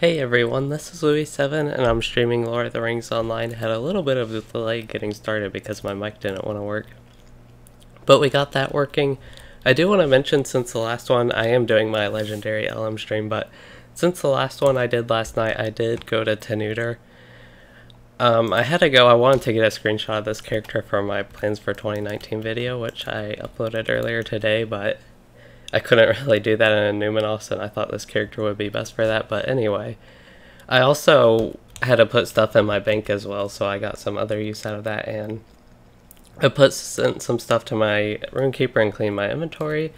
Hey everyone, this is Louis7 and I'm streaming Lord of the Rings Online. Had a little bit of a delay getting started because my mic didn't want to work. But we got that working. I do want to mention, since the last one, I am doing my legendary LM stream, but since the last one I did last night, I did go to Tenuter. I had to go. I wanted to get a screenshot of this character for my plans for 2019 video, which I uploaded earlier today, but I couldn't really do that in Annuminas, and I thought this character would be best for that. But anyway, I also had to put stuff in my bank as well, so I got some other use out of that, and I sent some stuff to my runekeeper and cleaned my inventory.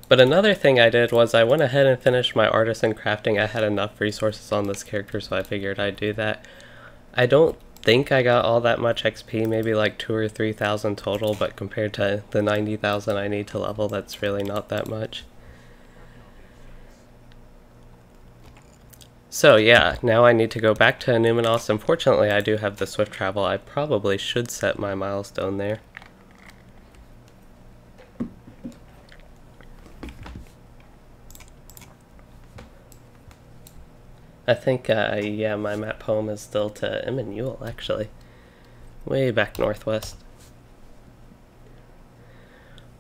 But another thing I did was I went ahead and finished my artisan crafting. I had enough resources on this character, so I figured I'd do that. I don't think I got all that much XP, maybe like 2,000 or 3,000 total, but compared to the 90,000 I need to level, that's really not that much. So yeah, now I need to go back to Annuminas. Unfortunately, I do have the swift travel. I probably should set my milestone there. I think, yeah, my map home is still to Emmanuel, actually. Way back northwest.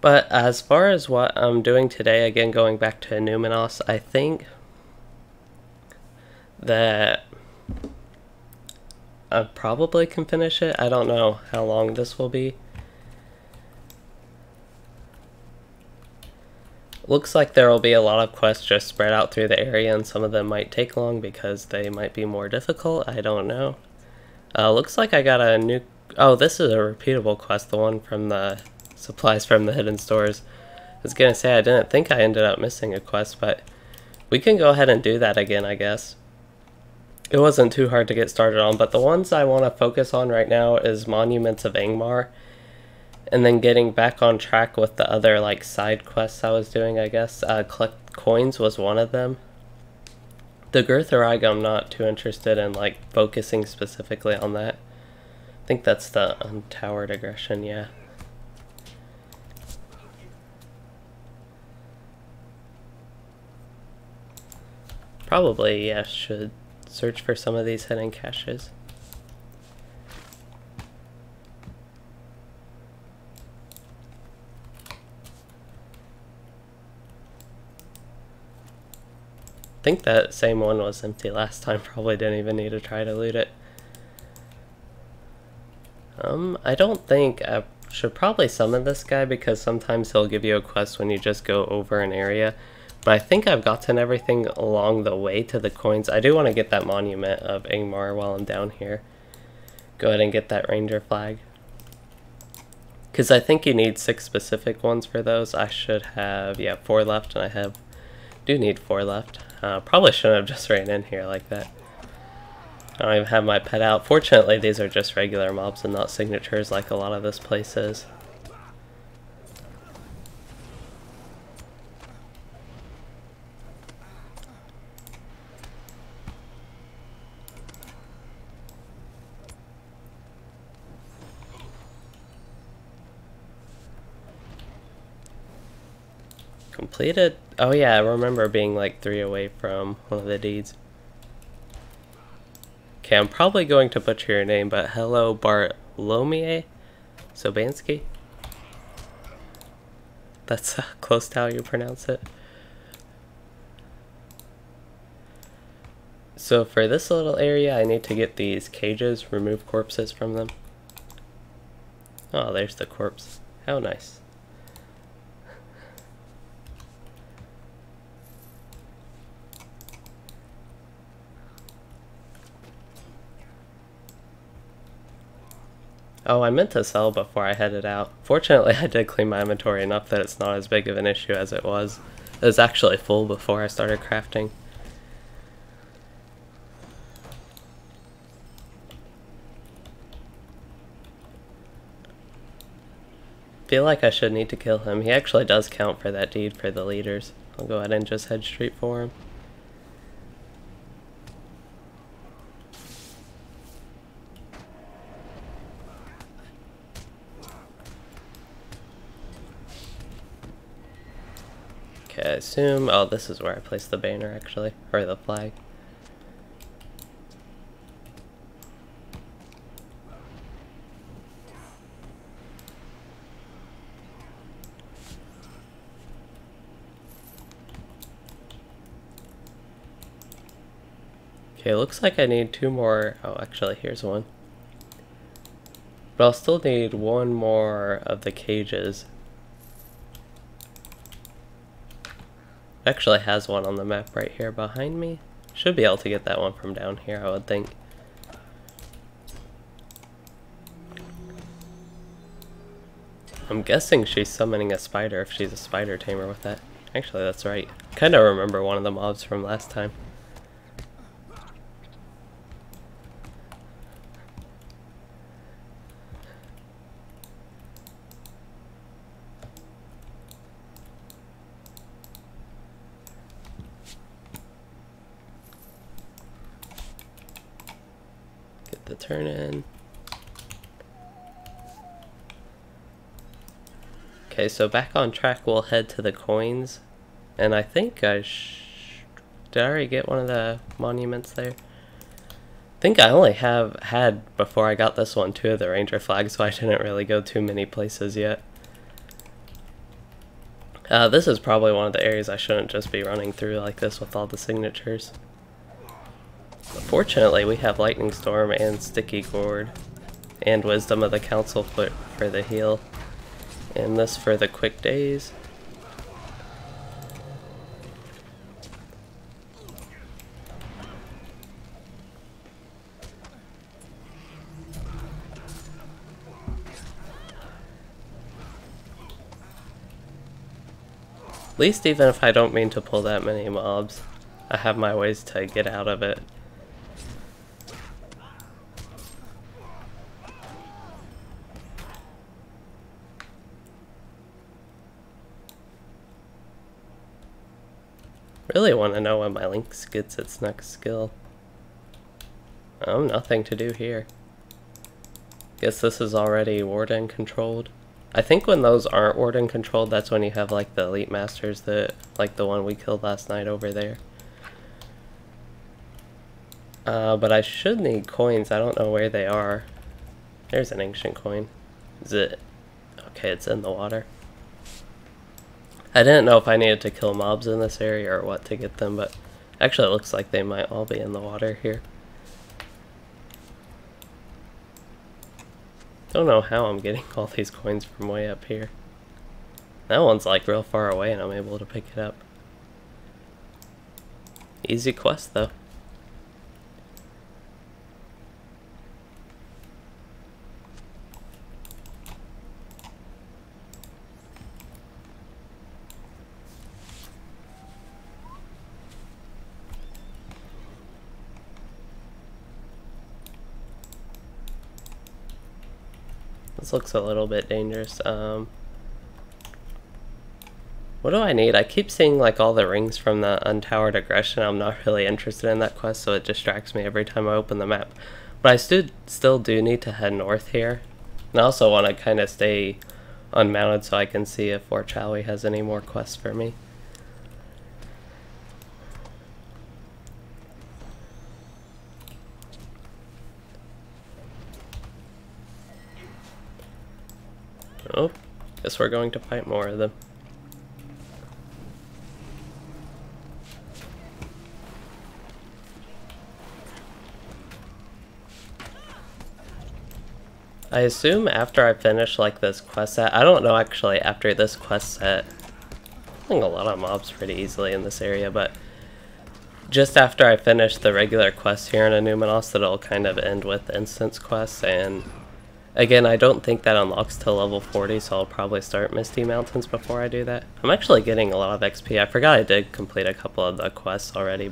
But as far as what I'm doing today, again, going back to Annuminas, I think that I probably can finish it. I don't know how long this will be. Looks like there will be a lot of quests just spread out through the area, and some of them might take long because they might be more difficult. I don't know. Looks like I got a new... Oh, this is a repeatable quest, the one from the supplies from the hidden stores. I was gonna say, I didn't think I ended up missing a quest, but we can go ahead and do that again, I guess. It wasn't too hard to get started on, but the ones I want to focus on right now is Monuments of Angmar, and then getting back on track with the other like side quests I was doing, I guess. Collect coins was one of them. The Gurtharig, I'm not too interested in like focusing specifically on that. I think that's the untowered aggression, yeah. Probably, yeah, should search for some of these hidden caches. I think that same one was empty last time, probably didn't even need to try to loot it. I don't think I should probably summon this guy because sometimes he'll give you a quest when you just go over an area. But I think I've gotten everything along the way to the coins. I do want to get that Monument of Angmar while I'm down here. Go ahead and get that Ranger flag. Because I think you need 6 specific ones for those. I should have, yeah, 4 left, and I do need 4 left. Probably shouldn't have just ran in here like that. I don't even have my pet out. Fortunately, these are just regular mobs and not signatures like a lot of this place is. Completed? Oh yeah, I remember being like 3 away from one of the deeds. Okay, I'm probably going to butcher your name, but hello, Bartolomei Sobansky? That's close to how you pronounce it. So for this little area, I need to get these cages, remove corpses from them. Oh, there's the corpse. How nice. Oh, I meant to sell before I headed out. Fortunately, I did clean my inventory enough that it's not as big of an issue as it was. It was actually full before I started crafting. Feel like I should need to kill him. He actually does count for that deed for the leaders. I'll go ahead and just head straight for him. Okay, I assume... Oh, this is where I placed the banner, actually. Or the flag. Okay, looks like I need 2 more. Oh, actually, here's one. But I'll still need 1 more of the cages. It actually has one on the map right here behind me. Should be able to get that one from down here, I would think. I'm guessing she's summoning a spider if she's a spider tamer with that. Actually, that's right. Kinda remember one of the mobs from last time. Get the turn in. Okay, so back on track, we'll head to the coins. And I think did I already get one of the monuments there? I think I only had, before I got this one, 2 of the ranger flags, so I didn't really go too many places yet. This is probably one of the areas I shouldn't just be running through like this with all the signatures. But fortunately, we have Lightning Storm and Sticky Gourd and Wisdom of the Council Foot for the heal. And this for the quick days. At least even if I don't mean to pull that many mobs, I have my ways to get out of it. Really want to know when my Lynx gets its next skill. Oh, nothing to do here. Guess this is already Warden controlled. I think when those aren't Warden controlled, that's when you have like the Elite Masters, like the one we killed last night over there. But I should need coins. I don't know where they are. There's an ancient coin. Is it? Okay, it's in the water. I didn't know if I needed to kill mobs in this area or what to get them, but actually it looks like they might all be in the water here. Don't know how I'm getting all these coins from way up here. That one's like real far away and I'm able to pick it up. Easy quest though. This looks a little bit dangerous. What do I need? I keep seeing like all the rings from the Untowered Aggression. I'm not really interested in that quest, so it distracts me every time I open the map. But I still do need to head north here. And I also want to kind of stay unmounted so I can see if Fort Chowie has any more quests for me. Oh, guess we're going to fight more of them. I assume after I finish like this quest set, I don't know actually after this quest set, I'm killing a lot of mobs pretty easily in this area, but just after I finish the regular quests here in Annuminas, it'll kind of end with instance quests, and again, I don't think that unlocks till level 40, so I'll probably start Misty Mountains before I do that. I'm actually getting a lot of XP. I forgot I did complete a couple of the quests already,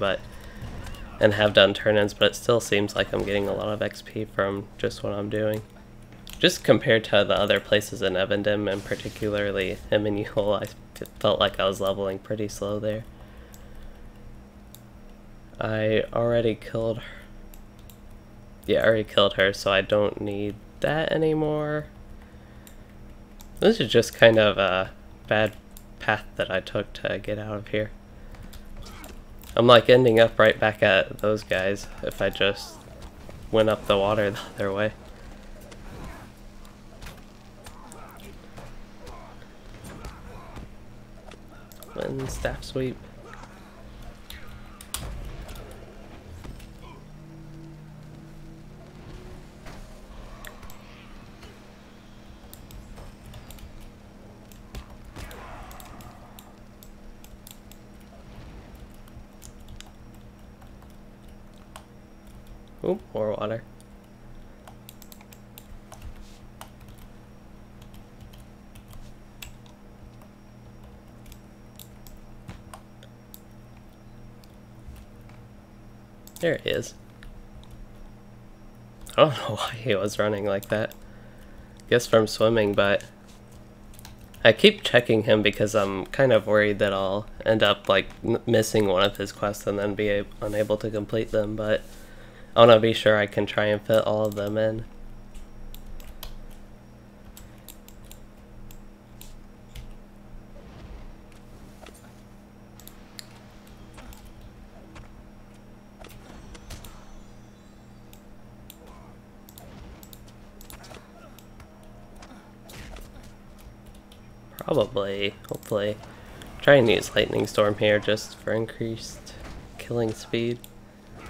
and have done turn-ins, but it still seems like I'm getting a lot of XP from just what I'm doing. Just compared to the other places in Evendim, and particularly Emmanuel, I felt like I was leveling pretty slow there. I already killed her. Yeah, I already killed her, so I don't need that anymore. This is just kind of a bad path that I took to get out of here. I'm like ending up right back at those guys if I just went up the water the other way. And staff sweep. Oop, more water. There he is. I don't know why he was running like that. Guess from swimming, but I keep checking him because I'm kind of worried that I'll end up like missing one of his quests and then be unable to complete them, but I want to be sure I can try and fit all of them in. Probably, hopefully, try and use Lightning Storm here just for increased killing speed.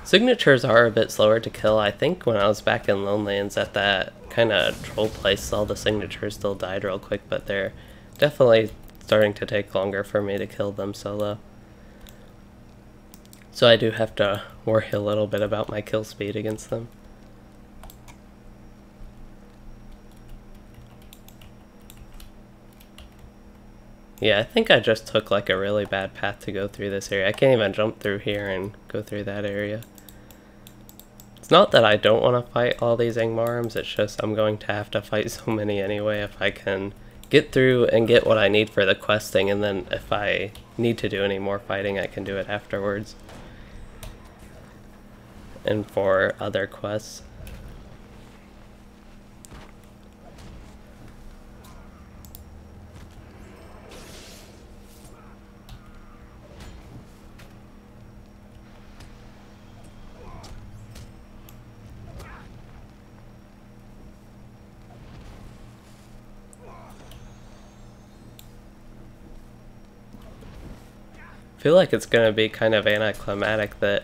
Signatures are a bit slower to kill. I think when I was back in Lonelands at that kind of troll place, all the signatures still died real quick, but they're definitely starting to take longer for me to kill them solo. So I do have to worry a little bit about my kill speed against them. Yeah, I think I just took like a really bad path to go through this area. I can't even jump through here and go through that area. It's not that I don't want to fight all these Angmarms, it's just I'm going to have to fight so many anyway if I can get through and get what I need for the questing, and then if I need to do any more fighting I can do it afterwards. And for other quests. I feel like it's going to be kind of anticlimactic that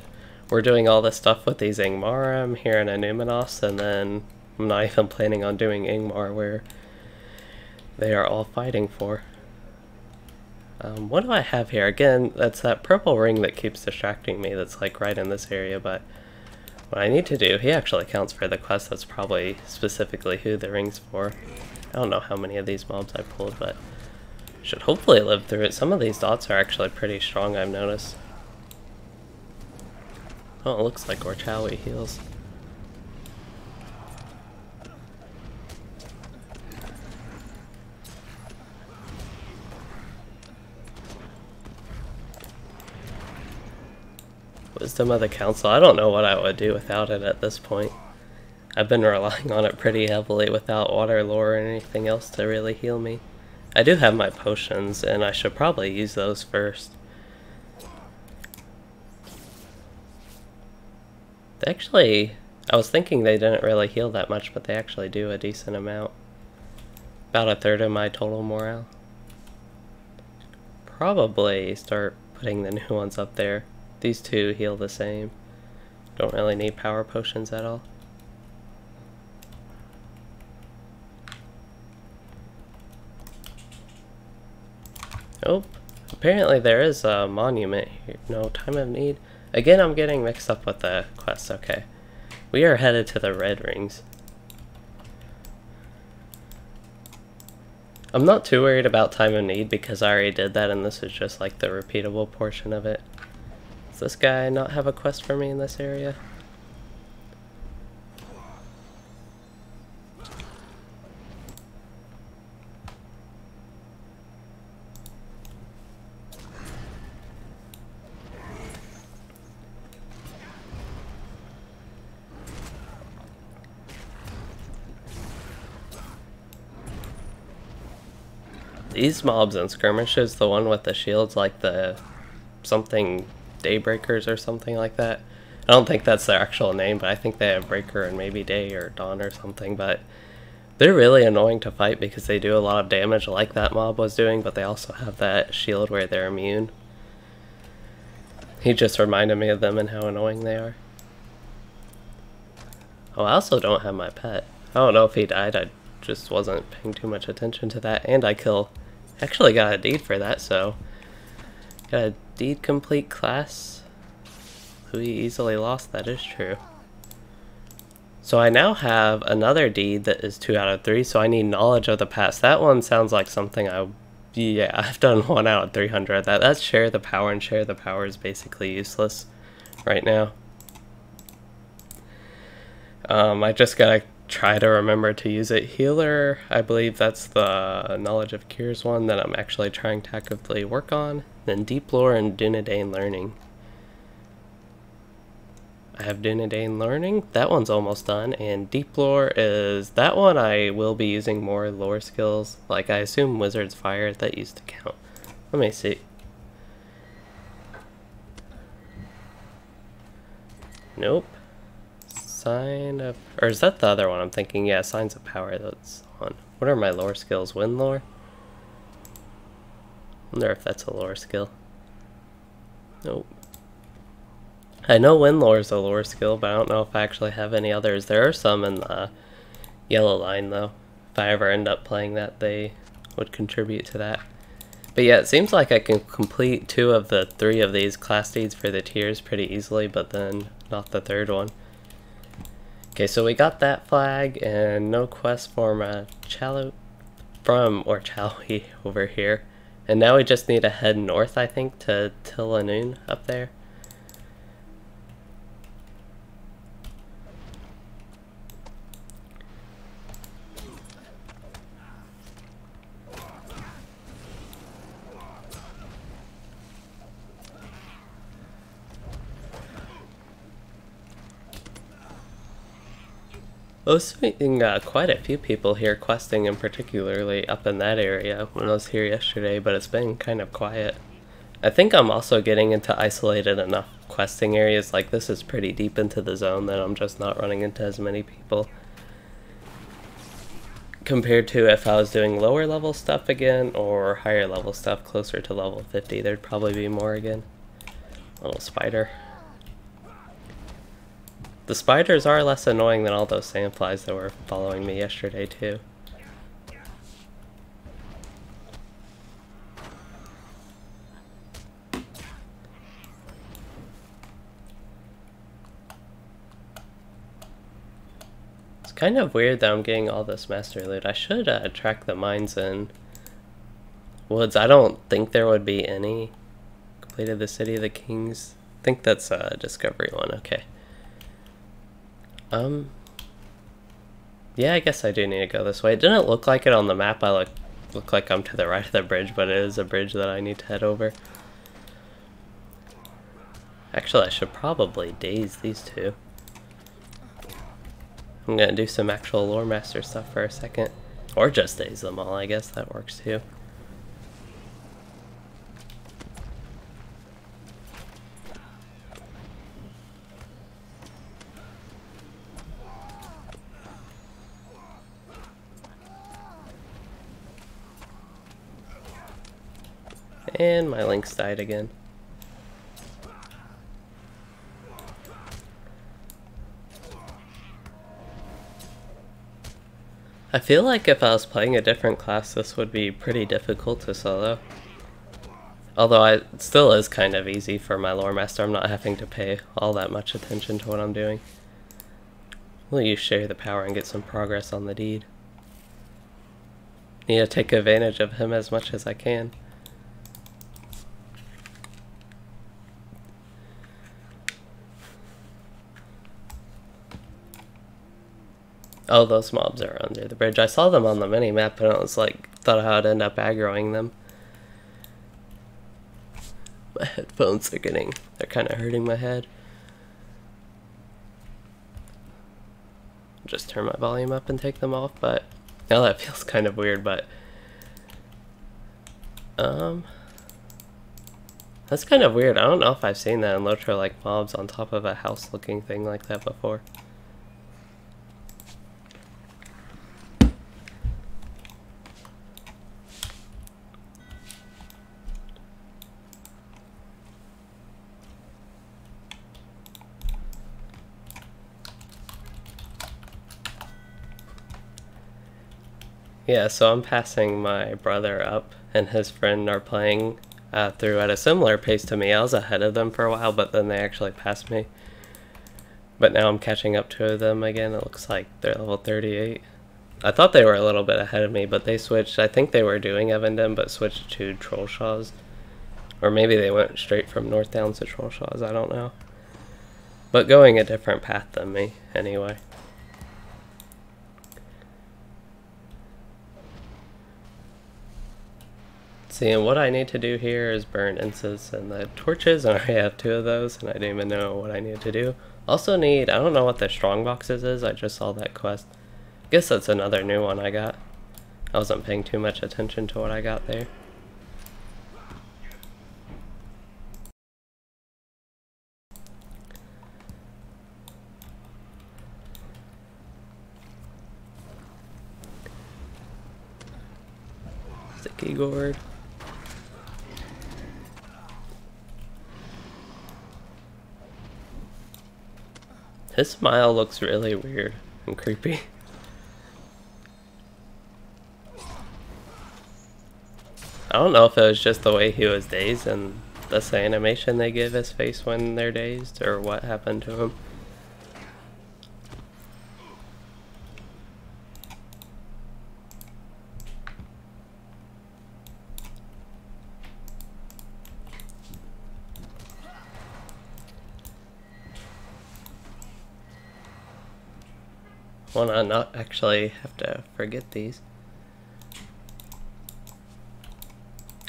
we're doing all this stuff with these Angmar here in Annuminas, and then I'm not even planning on doing Angmar where they are all fighting for. What do I have here? Again, that's that purple ring that keeps distracting me that's like right in this area, but what I need to do, he actually counts for the quest, that's probably specifically who the ring's for. I don't know how many of these mobs I pulled, but should hopefully live through it. Some of these dots are actually pretty strong, I've noticed. Oh, it looks like Orchawi heals. Wisdom of the Council. I don't know what I would do without it at this point. I've been relying on it pretty heavily without water lore or anything else to really heal me. I do have my potions, and I should probably use those first. They actually, I was thinking they didn't really heal that much, but they actually do a decent amount. About a third of my total morale. Probably start putting the new ones up there. These two heal the same. Don't really need power potions at all. Oh, apparently there is a monument here. No, time of need. Again, I'm getting mixed up with the quest. Okay. We are headed to the red rings. I'm not too worried about time of need because I already did that and this is just like the repeatable portion of it. Does this guy not have a quest for me in this area? These mobs and skirmishes, the one with the shields, like the something Daybreakers or something like that. I don't think that's their actual name, but I think they have Breaker and maybe Day or Dawn or something, but they're really annoying to fight because they do a lot of damage like that mob was doing, but they also have that shield where they're immune. He just reminded me of them and how annoying they are. Oh, I also don't have my pet. I don't know if he died, I just wasn't paying too much attention to that, and I actually got a deed for that, so got a deed complete class. We easily lost, that is true. So I now have another deed that is 2 out of 3, so I need knowledge of the past. That one sounds like something yeah, I've done 1 out of 300. That's share the power, and share the power is basically useless right now. I just gotta try to remember to use it. Healer, I believe that's the knowledge of cures one that I'm actually trying to actively work on. Then deep lore and Dunedain learning. I have Dunedain learning, that one's almost done, and deep lore is that one I will be using more lore skills, like I assume Wizard's Fire, that used to count. Let me see. Nope. Sign of, or is that the other one I'm thinking? Yeah, Signs of Power, that's on. What are my lore skills? Wind lore? Wonder if that's a lore skill. Nope. I know wind lore is a lore skill, but I don't know if I actually have any others. There are some in the yellow line though. If I ever end up playing that, they would contribute to that. But yeah, it seems like I can complete 2 of the 3 of these class deeds for the tiers pretty easily, but then not the 3rd one. Okay, so we got that flag, and no quest from Chaloui over here. And now we just need to head north, I think, to Tilanoon up there. I was seeing quite a few people here questing, and particularly up in that area when I was here yesterday, but it's been kind of quiet. I think I'm also getting into isolated enough questing areas, like this is pretty deep into the zone, that I'm just not running into as many people. Compared to if I was doing lower level stuff again, or higher level stuff closer to level 50, there'd probably be more again. Little spider. The spiders are less annoying than all those sandflies that were following me yesterday too. It's kind of weird that I'm getting all this master loot. I should track the mines in woods. I don't think there would be any. Completed the City of the Kings. I think that's a discovery one, okay. Yeah, I guess I do need to go this way. It didn't look like it on the map. I look like I'm to the right of the bridge, but it is a bridge that I need to head over. Actually, I should probably daze these 2. I'm gonna do some actual lore master stuff for a second. Or just daze them all, I guess that works too. And my links died again. I feel like if I was playing a different class, this would be pretty difficult to solo. Although it still is kind of easy for my lore master. I'm not having to pay all that much attention to what I'm doing. Will you share the power and get some progress on the deed? Need to take advantage of him as much as I can. Oh, those mobs are under the bridge. I saw them on the mini-map, and I was like, thought I'd end up aggroing them. My headphones are they're kind of hurting my head. Just turn my volume up and take them off, but now that feels kind of weird, but that's kind of weird. I don't know if I've seen that in LOTRO, like mobs on top of a house looking thing like that before. Yeah, so I'm passing my brother up, and his friend are playing through at a similar pace to me. I was ahead of them for a while, but then they actually passed me. But now I'm catching up to them again. It looks like they're level 38. I thought they were a little bit ahead of me, but they switched. I think they were doing Evendim, but switched to Trollshaws. Or maybe they went straight from North Downs to Trollshaws, I don't know. But going a different path than me, anyway. See, and what I need to do here is burn incense and the torches, and I already have 2 of those, and I didn't even know what I needed to do. Also need, I don't know what the strongboxes is, I just saw that quest. Guess that's another new one I got. I wasn't paying too much attention to what I got there. Sticky gourd. His smile looks really weird and creepy. I don't know if it was just the way he was dazed and that's the animation they give his face when they're dazed, or what happened to him. Wanna not actually have to forget these.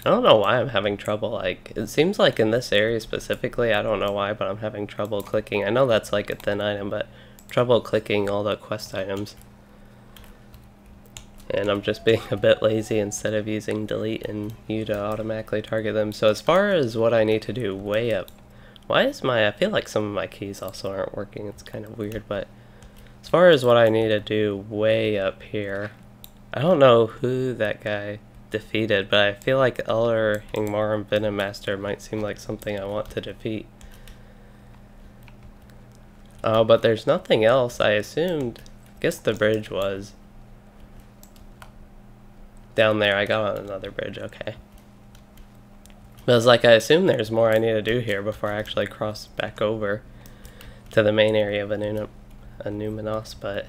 I don't know why I'm having trouble, like, it seems like in this area specifically, I don't know why, but I'm having trouble clicking. I know that's like a thin item, but trouble clicking all the quest items. And I'm just being a bit lazy instead of using delete and U to automatically target them. So as far as what I need to do way up, why is I feel like some of my keys also aren't working, it's kind of weird, but as far as what I need to do way up here, I don't know who that guy defeated, but I feel like Elder, Ingmar, and Venom Master might seem like something I want to defeat. But there's nothing else. I assumed, I guess the bridge was down there. I got on another bridge, okay. But it's like I assume there's more I need to do here before I actually cross back over to the main area of Annuminas, but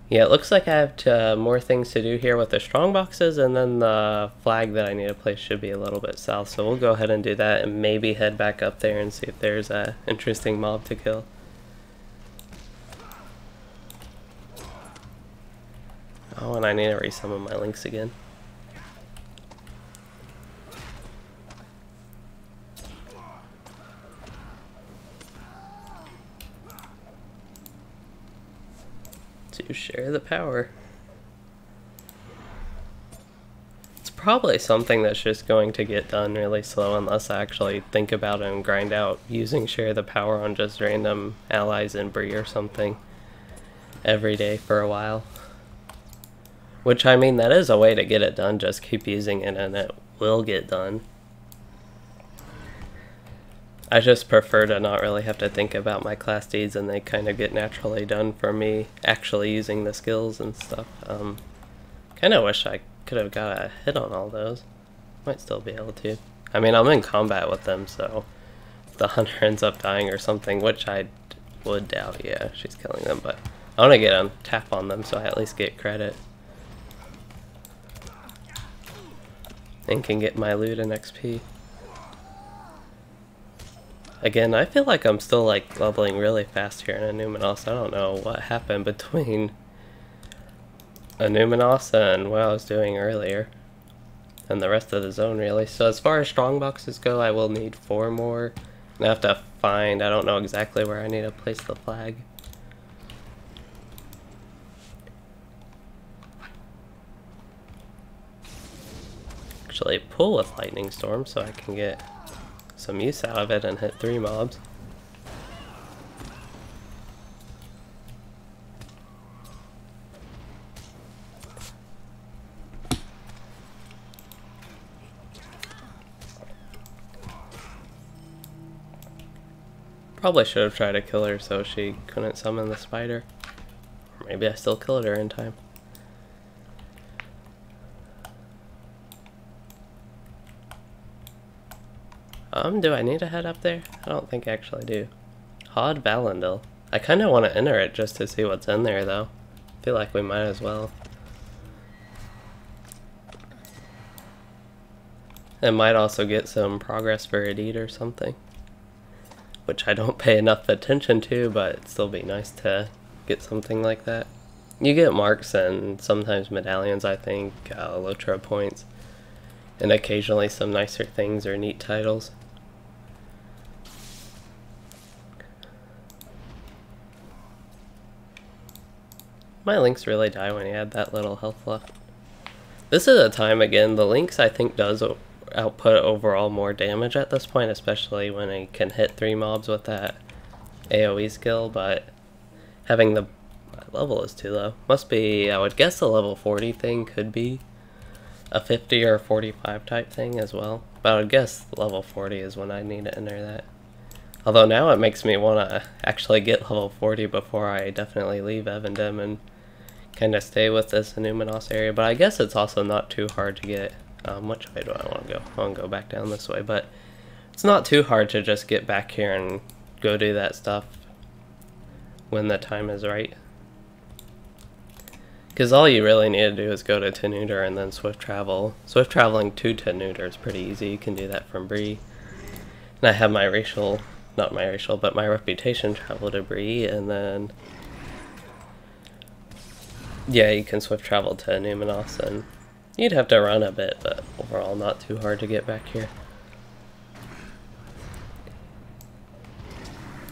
yeah, it looks like I have more things to do here with the strong boxes, and then the flag that I need to place should be a little bit south, so we'll go ahead and do that and maybe head back up there and see if there's a interesting mob to kill. Oh, and I need to resummon my links again. To share the power. It's probably something that's just going to get done really slow unless I actually think about it and grind out using share the power on just random allies in Bree or something every day for a while. Which, I mean, that is a way to get it done, just keep using it and it will get done. I just prefer to not really have to think about my class deeds, and they kind of get naturally done for me actually using the skills and stuff. Kind of wish I could have got a hit on all those. Might still be able to. I mean, I'm in combat with them, so if the hunter ends up dying or something, which I would doubt, yeah, she's killing them, but I want to get a tap on them so I at least get credit. And can get my loot and XP. Again, I feel like I'm still like leveling really fast here in Annuminas. I don't know what happened between Annuminas and what I was doing earlier. And the rest of the zone, really. So as far as strong boxes go, I will need 4 more. And I have to find, I don't know exactly where I need to place the flag. Actually, pull with Lightning Storm so I can get some use out of it and hit 3 mobs. Probably should have tried to kill her so she couldn't summon the spider. Or maybe I still killed her in time. Do I need to head up there? I don't think I actually do. Hod Valendil. I kind of want to enter it just to see what's in there, though. I feel like we might as well. It might also get some progress for a deed or something, which I don't pay enough attention to, but it'd still be nice to get something like that. You get marks and sometimes medallions, I think, LOTRO points, and occasionally some nicer things or neat titles. My links really die when you add that little health left. This is a time, again, the links I think does output overall more damage at this point, especially when it can hit 3 mobs with that AoE skill, but having the level is too low. Must be, I would guess the level 40 thing could be a 50 or 45 type thing as well, but I would guess level 40 is when I need to enter that. Although now it makes me want to actually get level 40 before I definitely leave Evendim and kind of stay with this Annuminas area, but I guess it's also not too hard to get. Which way do I want to go? I want to go back down this way, but it's not too hard to just get back here and go do that stuff when the time is right. Because all you really need to do is go to Tenuter and then swift travel. Swift traveling to Tenuter is pretty easy. You can do that from Bree. And I have my racial, not my racial, but my reputation travel to Bree, and then yeah, you can swift travel to Annuminas, and you'd have to run a bit, but overall not too hard to get back here.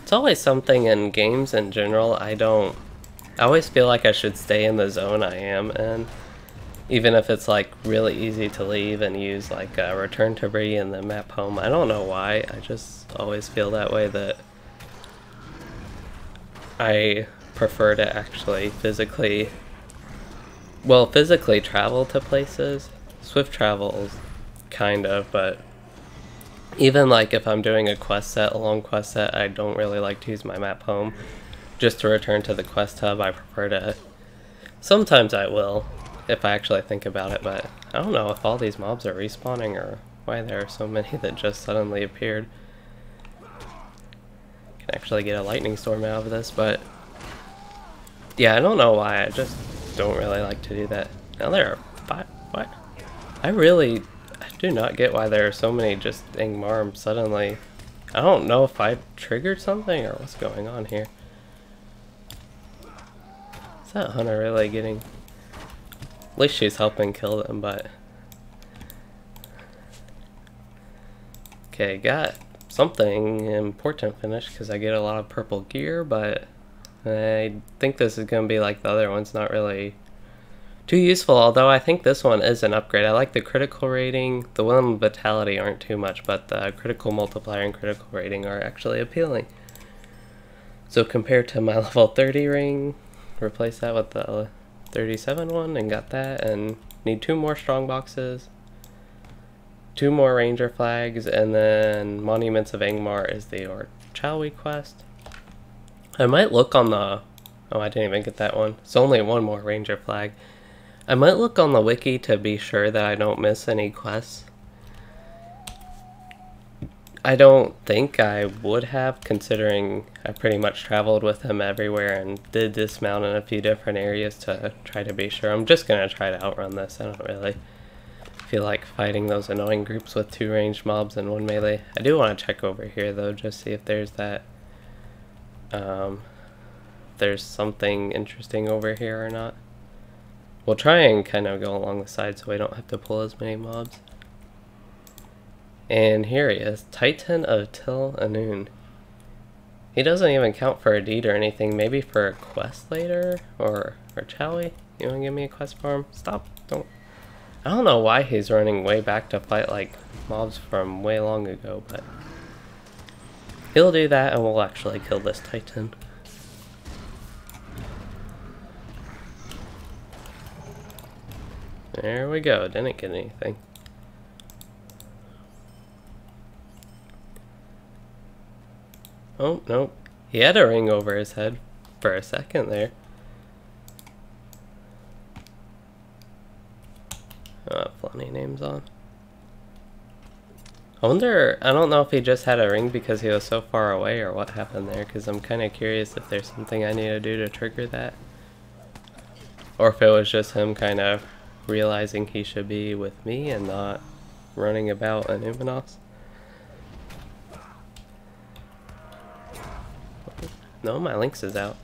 It's always something in games in general, I always feel like I should stay in the zone I am in, even if it's like really easy to leave and use like return to Bree and then map home. I don't know why, I just always feel that way, that I prefer to actually physically travel to places. Swift travels, kind of, but even like if I'm doing a quest set, a long quest set, I don't really like to use my map home just to return to the quest hub. I prefer to, sometimes I will, if I actually think about it, but I don't know if all these mobs are respawning or why there are so many that just suddenly appeared. Can actually get a lightning storm out of this, but yeah, I don't know why, I just don't really like to do that. Now there are 5, what? I do not get why there are so many just Ingmarms suddenly. I don't know if I triggered something or what's going on here. Is that hunter really getting... At least she's helping kill them, but... Okay, got something important finished because I get a lot of purple gear, but I think this is going to be like the other one's, not really too useful, although I think this one is an upgrade. I like the critical rating. The will and vitality aren't too much, but the critical multiplier and critical rating are actually appealing. So compared to my level 30 ring, replace that with the 37 one and got that, and need 2 more strong boxes, 2 more ranger flags, and then Monuments of Ingmar is the Orchawi quest. I might look on the... Oh, I didn't even get that one. It's only 1 more ranger flag. I might look on the wiki to be sure that I don't miss any quests. I don't think I would have, considering I pretty much traveled with him everywhere and did dismount in a few different areas to try to be sure. I'm just going to try to outrun this. I don't really feel like fighting those annoying groups with 2 ranged mobs and 1 melee. I do want to check over here though, just see if there's that... there's something interesting over here or not. We'll try and kind of go along the side so we don't have to pull as many mobs. And here he is, Titan of Til Anun. He doesn't even count for a deed or anything, maybe for a quest later? Or Chowie? You wanna give me a quest for him? Stop, don't. I don't know why he's running way back to fight like mobs from way long ago, but he'll do that and we'll actually kill this Titan. There we go, didn't get anything. Oh, nope. He had a ring over his head for a second there. Funny names on. I wonder, I don't know if he just had a ring because he was so far away or what happened there, because I'm kind of curious if there's something I need to do to trigger that. Or if it was just him kind of realizing he should be with me and not running about Annuminas. No, my Lynx is out.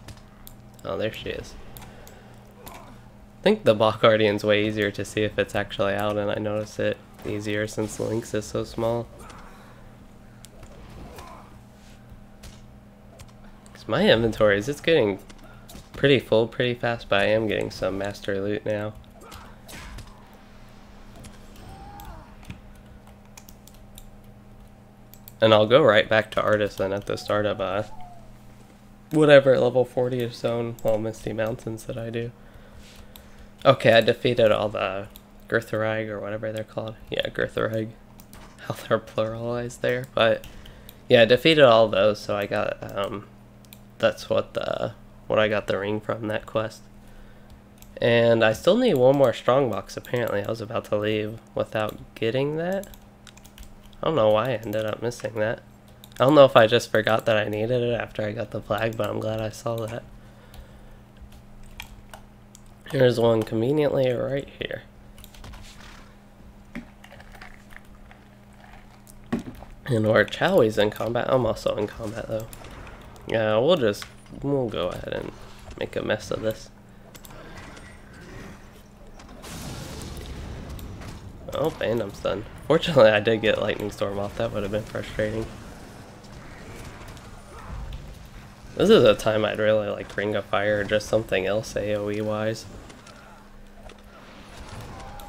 Oh, there she is. I think the Bach Guardian's way easier to see if it's actually out, and I notice it easier since the Lynx is so small. Cause my inventory is getting pretty full pretty fast, but I am getting some master loot now. And I'll go right back to Artisan at the start of whatever level 40 zone, well, Misty Mountains that I do. Okay, I defeated all the Girtharag or whatever they're called. Yeah, Girtharag. How they're pluralized there, but yeah, I defeated all those, so I got that's what I got the ring from that quest. And I still need one more strongbox. Apparently, I was about to leave without getting that. I don't know why I ended up missing that. I don't know if I just forgot that I needed it after I got the flag, but I'm glad I saw that. Here's one conveniently right here. And or Chowie's in combat. I'm also in combat though. Yeah, we'll go ahead and make a mess of this. Oh, and I'm stunned. Fortunately, I did get Lightning Storm off. That would have been frustrating. This is a time I'd really like Ring of Fire or just something else AoE wise.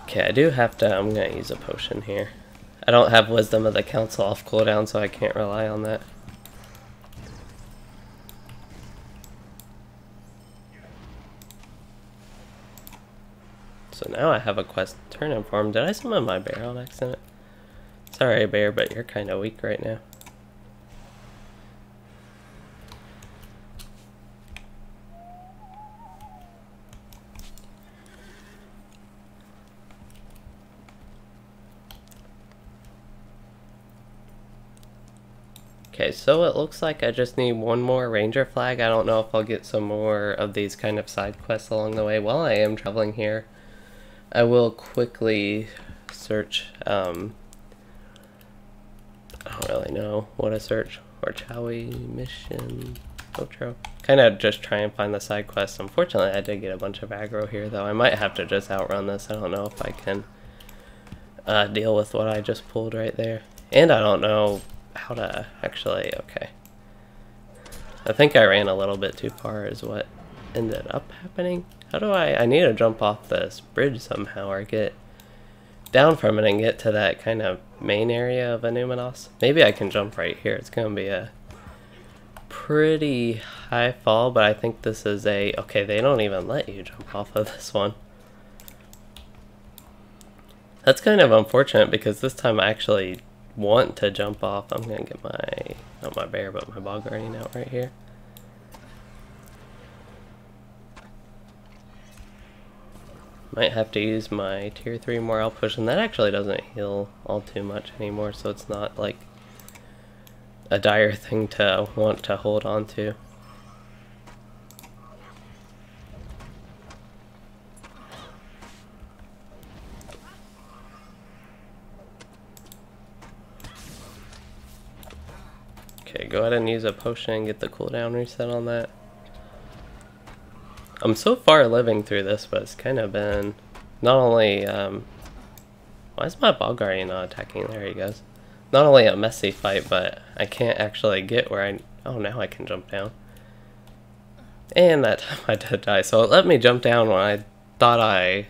Okay, I do have to, I'm gonna use a potion here. I don't have Wisdom of the Council off cooldown, so I can't rely on that. So now I have a quest to turn inform. Did I summon my bear on accident? Sorry, bear, but you're kind of weak right now. Okay, so it looks like I just need one more ranger flag. I don't know if I'll get some more of these kind of side quests along the way. While I am traveling here, I will quickly search, I don't really know what to search. Or Chowie, mission, LOTRO. Kind of just try and find the side quests. Unfortunately, I did get a bunch of aggro here, though. I might have to just outrun this. I don't know if I can deal with what I just pulled right there. And I don't know how to actually, okay. I think I ran a little bit too far is what ended up happening. How do I need to jump off this bridge somehow or get down from it and get to that kind of main area of Annuminas. Maybe I can jump right here. It's going to be a pretty high fall, but I think this is a, okay, they don't even let you jump off of this one. That's kind of unfortunate because this time I actually want to jump off. I'm gonna get my, not my bear, but my Bog Guardian out right here. Might have to use my tier 3 morale push, and that actually doesn't heal all too much anymore, so it's not like a dire thing to want to hold on to. Okay, go ahead and use a potion and get the cooldown reset on that. I'm so far living through this, but it's kind of been not only, why is my Bog Guardian not attacking? There he goes. Not only a messy fight, but I can't actually get where I, oh, now I can jump down. And that time I did die, so it let me jump down when I thought I,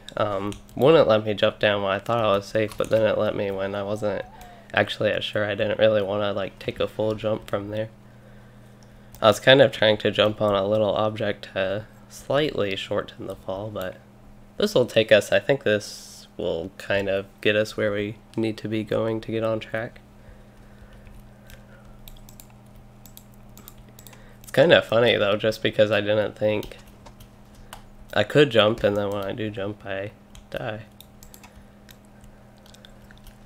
wouldn't let me jump down when I thought I was safe, but then it let me when I wasn't actually as sure. I didn't really want to like take a full jump from there. I was kind of trying to jump on a little object to slightly shorten the fall, but this will take us, I think this will kind of get us where we need to be going to get on track. It's kind of funny though, just because I didn't think I could jump, and then when I do jump I die.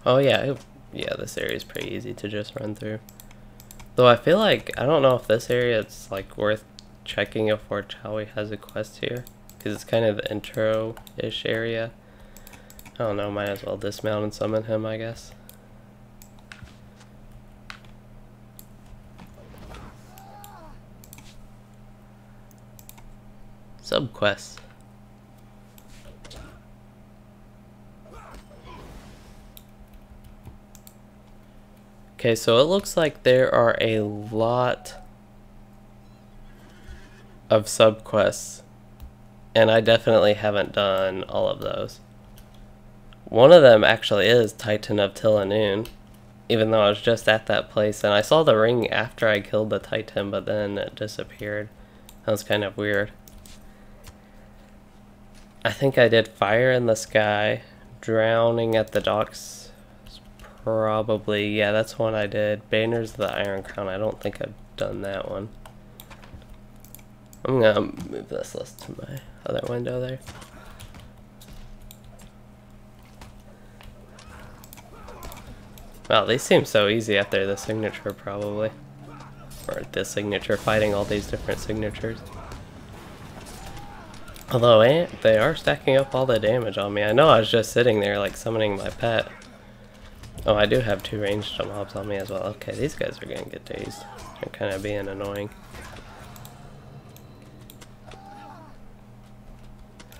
Oh yeah, Yeah, this area is pretty easy to just run through. Though I feel like, I don't know if this area it's like worth checking if Warchawi has a quest here. Because it's kind of the intro-ish area. I don't know, might as well dismount and summon him, I guess. Subquests. Okay, so it looks like there are a lot of subquests, and I definitely haven't done all of those. One of them actually is Titan of Tilanoon, even though I was just at that place, and I saw the ring after I killed the Titan, but then it disappeared. That was kind of weird. I think I did Fire in the Sky, Drowning at the Docks. Probably, yeah, that's one I did. Banners of the Iron Crown, I don't think I've done that one. I'm gonna move this list to my other window there. Wow, these seem so easy after the signature, probably. Or the signature, fighting all these different signatures. Although, they are stacking up all the damage on me. I know I was just sitting there, like, summoning my pet. Oh, I do have 2 ranged mobs on me as well. Okay, these guys are gonna get dazed. They're kind of being annoying.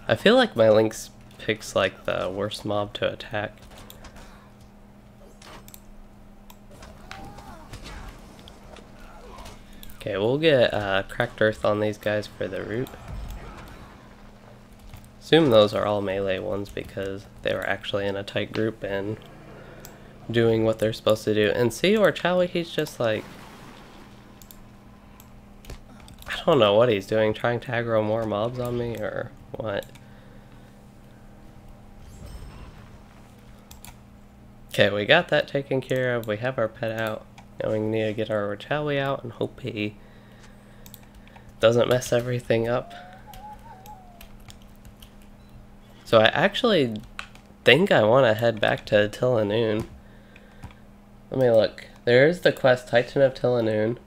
I feel like my Lynx picks like the worst mob to attack. Okay, we'll get Cracked Earth on these guys for the root. Assume those are all melee ones because they were actually in a tight group and doing what they're supposed to do. And see, Warchawi, he's just like, I don't know what he's doing, trying to aggro more mobs on me or what. Okay, we got that taken care of. We have our pet out. Now we need to get our Warchawi out and hope he doesn't mess everything up. So I actually think I want to head back to Tilanoon. Let me look. There is the quest Titan of Tilanoon.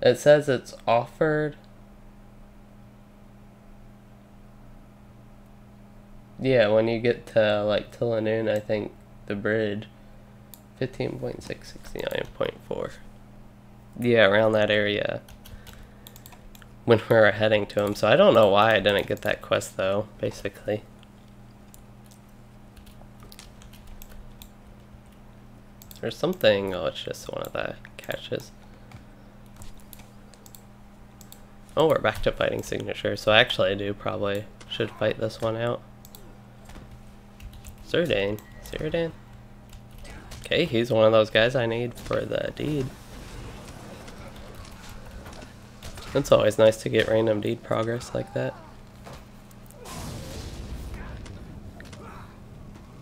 It says it's offered. Yeah, when you get to like Tilanoon, I think the bridge 15.669.4. Yeah, around that area when we were heading to him. So I don't know why I didn't get that quest though, basically. There's something, oh, it's just one of the caches. Oh, we're back to fighting signature, so actually I do probably should fight this one out. Zerdane. Okay, he's one of those guys I need for the deed. It's always nice to get random deed progress like that.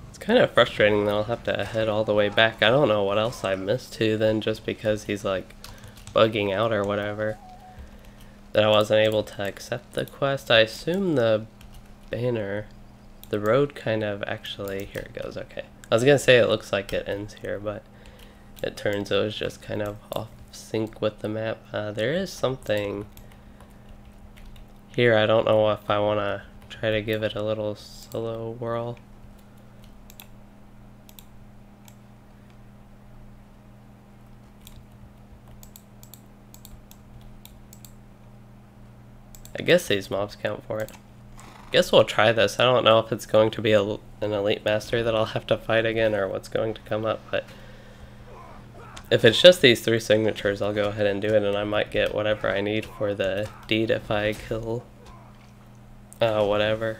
It's kind of frustrating that I'll have to head all the way back. I don't know what else I missed too then, just because he's like bugging out or whatever, that I wasn't able to accept the quest. I assume the banner, the road kind of actually, here it goes, okay. I was gonna say it looks like it ends here, but it turns out it was just kind of off sync with the map. There is something here. I don't know if I want to try to give it a little solo whirl. I guess these mobs count for it. Guess we'll try this. I don't know if it's going to be an elite master that I'll have to fight again or what's going to come up, but if it's just these 3 signatures, I'll go ahead and do it, and I might get whatever I need for the deed if I kill whatever.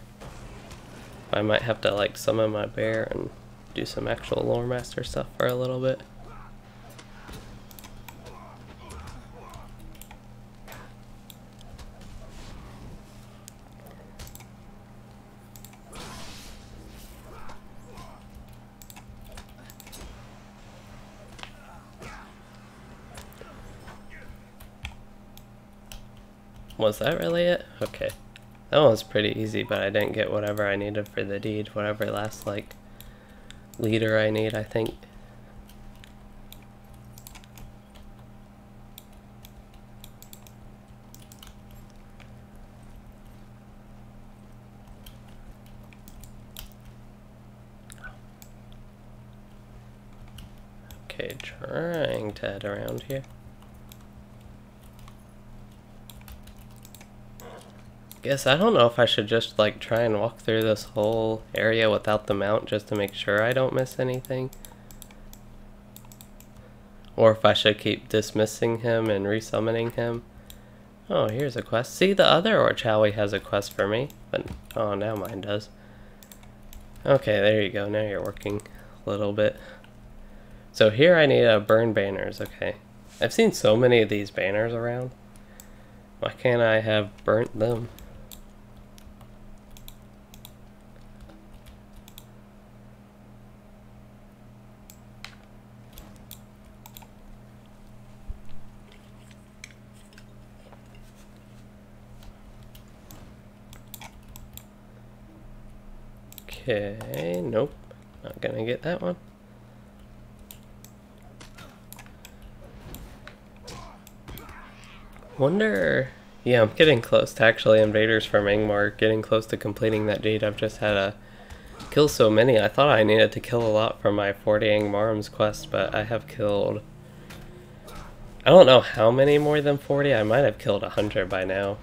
I might have to like summon my bear and do some actual lore master stuff for a little bit. Was that really it? Okay. That one was pretty easy, but I didn't get whatever I needed for the deed, whatever last, like, leader I need, I think. Okay, trying to head around here. Guess I don't know if I should just like try and walk through this whole area without the mount just to make sure I don't miss anything. Or if I should keep dismissing him and resummoning him. Oh, here's a quest. See, the other Orchawi has a quest for me, but oh, now mine does. Okay, there you go. Now you're working a little bit. So here I need burn banners. Okay. I've seen so many of these banners around. Why can't I have burnt them? Okay, nope. Not gonna get that one. Wonder... Yeah, I'm getting close to actually invaders from Angmar, getting close to completing that deed. I've just had to kill so many. I thought I needed to kill a lot for my 40 Angmarms quest, but I have killed... I don't know how many more than 40. I might have killed 100 by now.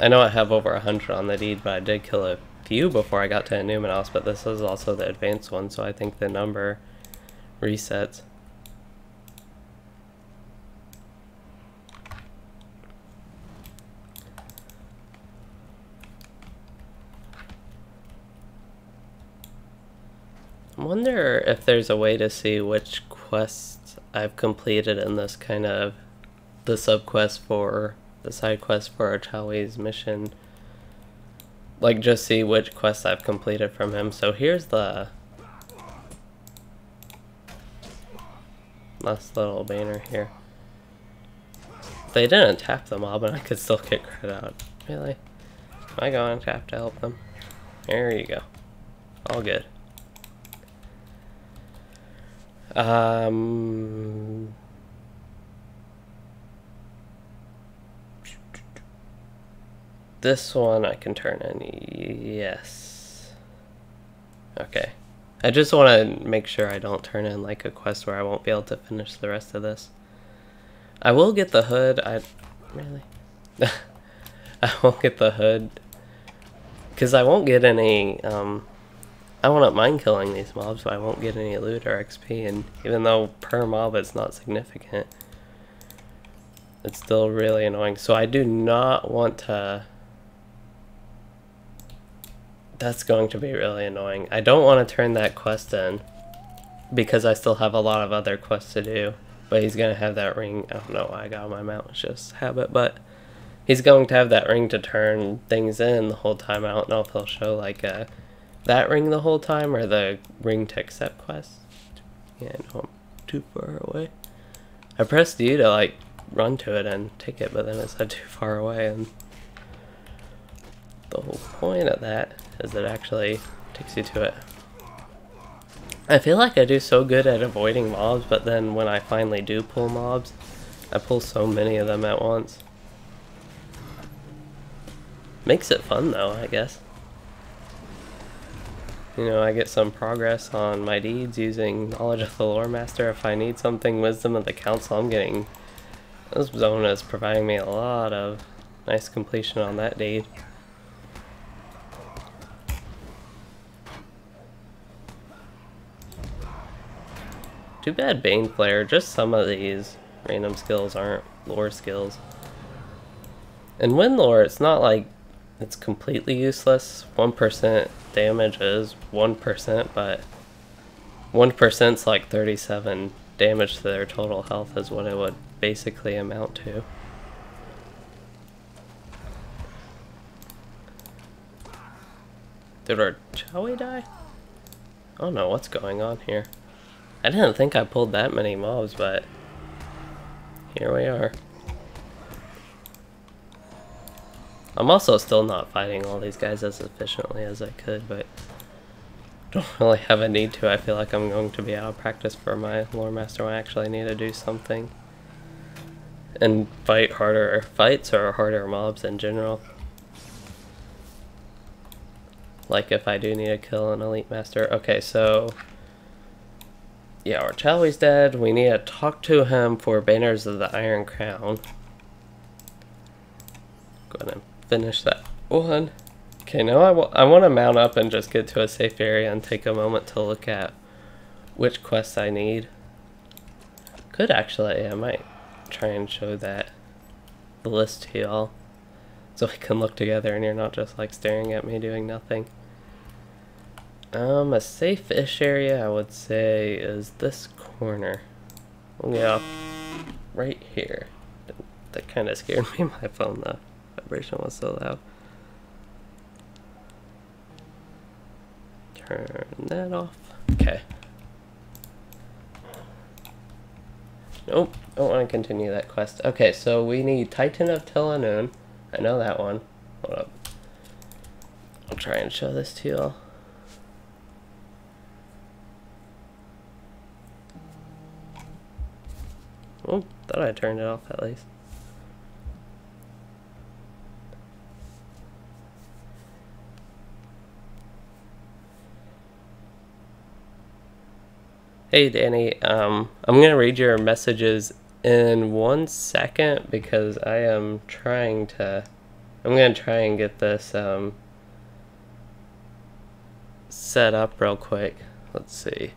I know I have over 100 on the deed, but I did kill a few before I got to Annuminas, but this is also the advanced one, so I think the number resets. I wonder if there's a way to see which quests I've completed in this kind of the subquest for the side quest for Orchawi's mission. Like, just see which quests I've completed from him. So here's the last little banner here. They didn't tap the mob and I could still get credit out. Really? Am I going to tap to help them? There you go. All good. This one I can turn in, yes. Okay. I just want to make sure I don't turn in like a quest where I won't be able to finish the rest of this. I will get the hood, really? I won't get the hood, because I won't get any, I won't mind killing these mobs, but I won't get any loot or XP, and even though per mob it's not significant, it's still really annoying. So I do not want to... That's going to be really annoying. I don't want to turn that quest in, because I still have a lot of other quests to do, but he's going to have that ring. I don't know why I got on my mount, it's just habit, but he's going to have that ring to turn things in the whole time. I don't know if he'll show like that ring the whole time, or the ring to accept quest. Yeah, no, I'm too far away. I pressed U to like run to it and take it, but then it said too far away, and the whole point of that is it actually takes you to it. I feel like I do so good at avoiding mobs, but then when I finally do pull mobs, I pull so many of them at once. Makes it fun though, I guess. You know, I get some progress on my deeds using Knowledge of the Lore Master. If I need something, Wisdom of the Council, I'm getting... This zone is providing me a lot of nice completion on that deed. Too bad Bane Flare, just some of these random skills aren't lore skills. And Wind Lore, it's not like it's completely useless. 1% damage is 1%, but 1%'s like 37 damage to their total health is what it would basically amount to. Did our Chowie die? I don't know what's going on here. I didn't think I pulled that many mobs, but here we are. I'm also still not fighting all these guys as efficiently as I could, but don't really have a need to. I feel like I'm going to be out of practice for my lore master when I actually need to do something. And fight harder fights or harder mobs in general. Like if I do need to kill an elite master. Okay, so yeah, our Chalwy's dead. We need to talk to him for Banners of the Iron Crown. Go ahead and finish that one. Okay, now I want to mount up and just get to a safe area and take a moment to look at which quests I need. Could actually, I might try and show the list to y'all so we can look together and you're not just like staring at me doing nothing. A safe-ish area I would say is this corner. Yeah, right here. That kind of scared me. My phone, the vibration was so loud. Turn that off. Okay. Nope, don't want to continue that quest. Okay, so we need Titan of Tilanoon. I know that one. Hold up. I'll try and show this to y'all. Oh, thought I turned it off at least. Hey Danny, I'm gonna read your messages in 1 second because I am trying to, I'm gonna try and get this set up real quick. Let's see.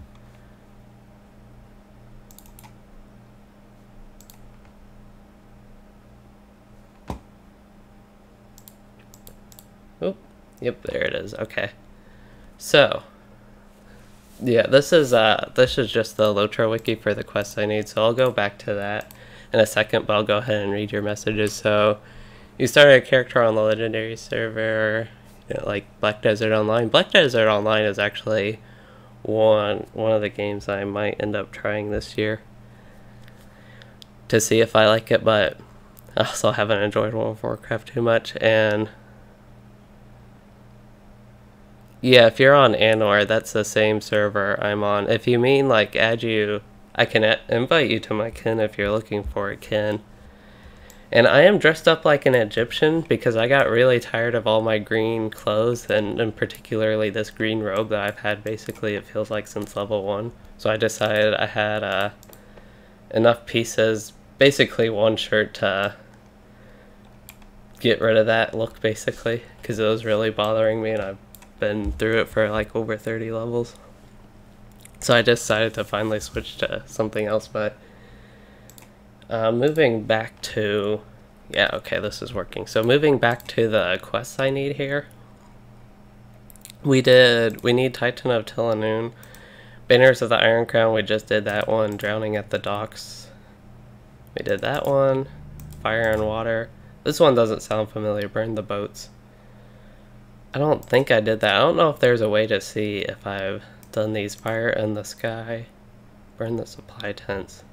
Oh, yep, there it is. Okay. So, yeah, this is just the LOTRO wiki for the quests I need, so I'll go back to that in a second, but I'll go ahead and read your messages. So, you started a character on the legendary server, you know, like Black Desert Online. Black Desert Online is actually one of the games I might end up trying this year to see if I like it, but I also haven't enjoyed World of Warcraft too much. And yeah, if you're on Anor, that's the same server I'm on. If you mean like add you, I can invite you to my kin if you're looking for a kin. And I am dressed up like an Egyptian because I got really tired of all my green clothes and particularly this green robe that I've had basically, it feels like, since level 1. So I decided I had enough pieces, basically one shirt, to get rid of that look basically because it was really bothering me and I've been through it for like over 30 levels. So I decided to finally switch to something else, but moving back to, yeah, okay, this is working. So moving back to the quests I need here. We need Titan of Tilanoon, Banners of the Iron Crown, we just did that one. Drowning at the Docks, we did that one. Fire and Water, this one doesn't sound familiar. Burn the Boats, I don't think I did that. I don't know if there's a way to see if I've done these. Fire in the Sky, Burn the Supply Tents.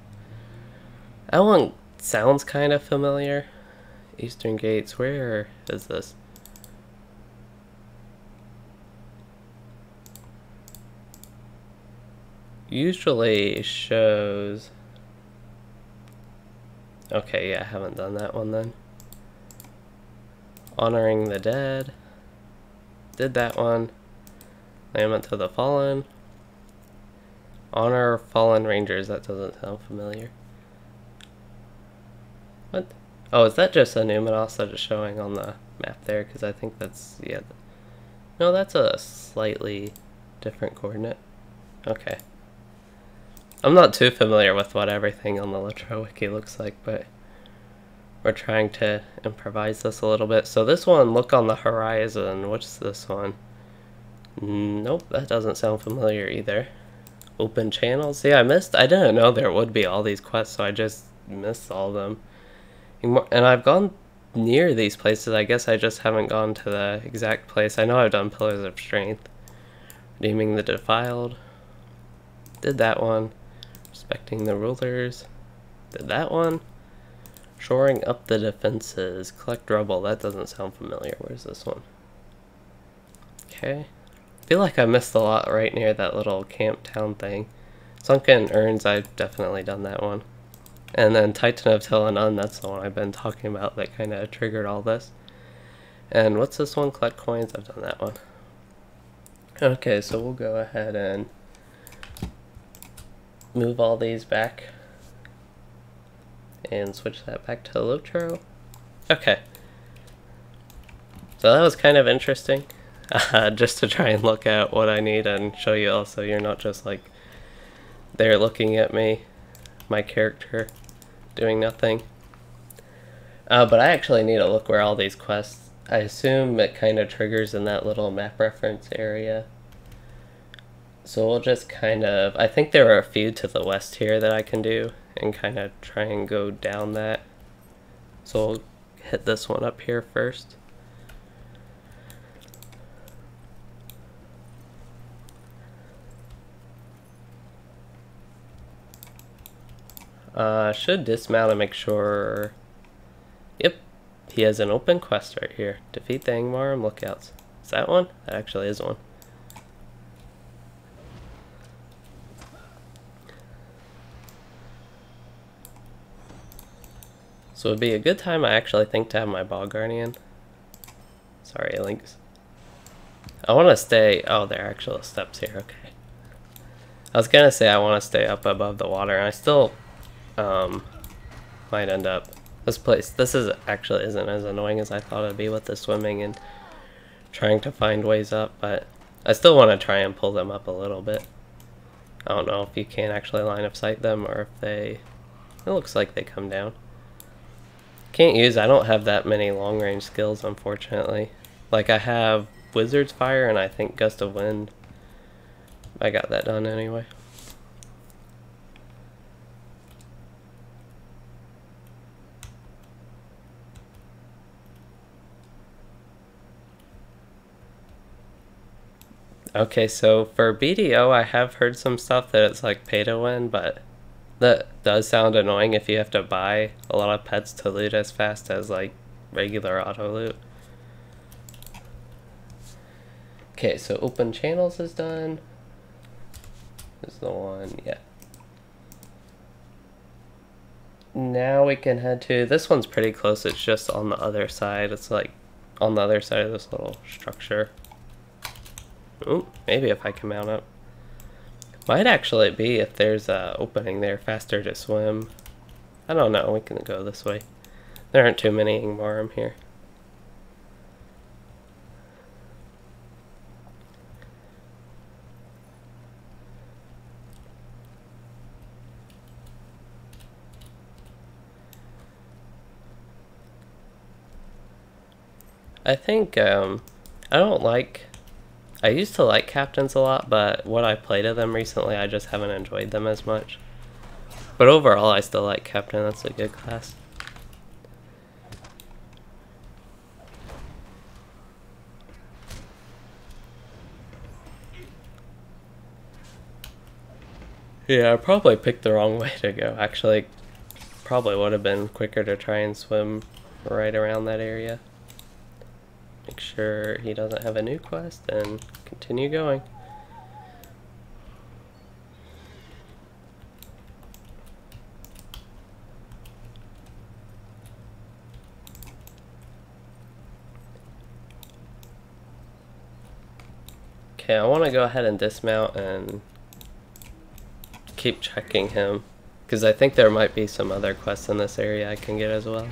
That one sounds kind of familiar. Eastern Gates, where is this? Usually shows. Okay, yeah, I haven't done that one then. Honoring the Dead. Did that one. Lament to the Fallen. Honor Fallen Rangers, that doesn't sound familiar. What? Oh, is that just Annuminas that is showing on the map there? Because I think that's, yeah. No, that's a slightly different coordinate. Okay. I'm not too familiar with what everything on the LOTRO wiki looks like, but we're trying to improvise this a little bit. So this one, Look on the Horizon. What's this one? Nope, that doesn't sound familiar either. Open Channels. Yeah, I didn't know there would be all these quests, so I just missed all of them. And I've gone near these places. I guess I just haven't gone to the exact place. I know I've done Pillars of Strength. Redeeming the Defiled. Did that one. Respecting the Rulers. Did that one. Shoring up the defenses. Collect rubble. That doesn't sound familiar. Where's this one? Okay. I feel like I missed a lot right near that little camp town thing. Sunken urns, I've definitely done that one. And then Titan of Telenon, that's the one I've been talking about that kind of triggered all this. And what's this one? Collect coins, I've done that one. Okay, so we'll go ahead and move all these back and switch that back to LOTRO. Okay. So that was kind of interesting. Just to try and look at what I need and show you also you're not just like there looking at me, my character, doing nothing. But I actually need to look where all these quests, I assume it kind of triggers in that little map reference area. So we'll just kind of, I think there are a few to the west here that I can do and kind of try and go down that. So we'll hit this one up here first. Should dismount and make sure. Yep, he has an open quest right here. Defeat the Angmar lookouts. Is that one? That actually is one. So it'd be a good time, I actually think, to have my Bog Guardian. Sorry, links. I want to stay. Oh, there are actual steps here. Okay. I was gonna say I want to stay up above the water, and I still might end up. This is actually isn't as annoying as I thought it'd be with the swimming and trying to find ways up, but I still want to try and pull them up a little bit. I don't know if you can actually line of sight them or if they. It looks like they come down. I don't have that many long range skills, unfortunately. Like I have Wizard's Fire and I think Gust of Wind. I got that done anyway. Okay, so for BDO, I have heard some stuff that it's like pay to win, but that does sound annoying if you have to buy a lot of pets to loot as fast as like regular auto loot. Okay, so open channels is done. This is the one, yeah. Now we can head to, this one's pretty close, it's just on the other side. It's like on the other side of this little structure. Ooh, maybe if I can mount up. Might actually be if there's a opening there faster to swim. I don't know, we can go this way. There aren't too many Angmar here. I think, I used to like captains a lot, but what I played of them recently, I just haven't enjoyed them as much. But overall, I still like captain, that's a good class. Yeah, I probably picked the wrong way to go. Actually, probably would have been quicker to try and swim right around that area. Make sure he doesn't have a new quest and continue going. Okay, I want to go ahead and dismount and keep checking him, because I think there might be some other quests in this area I can get as well.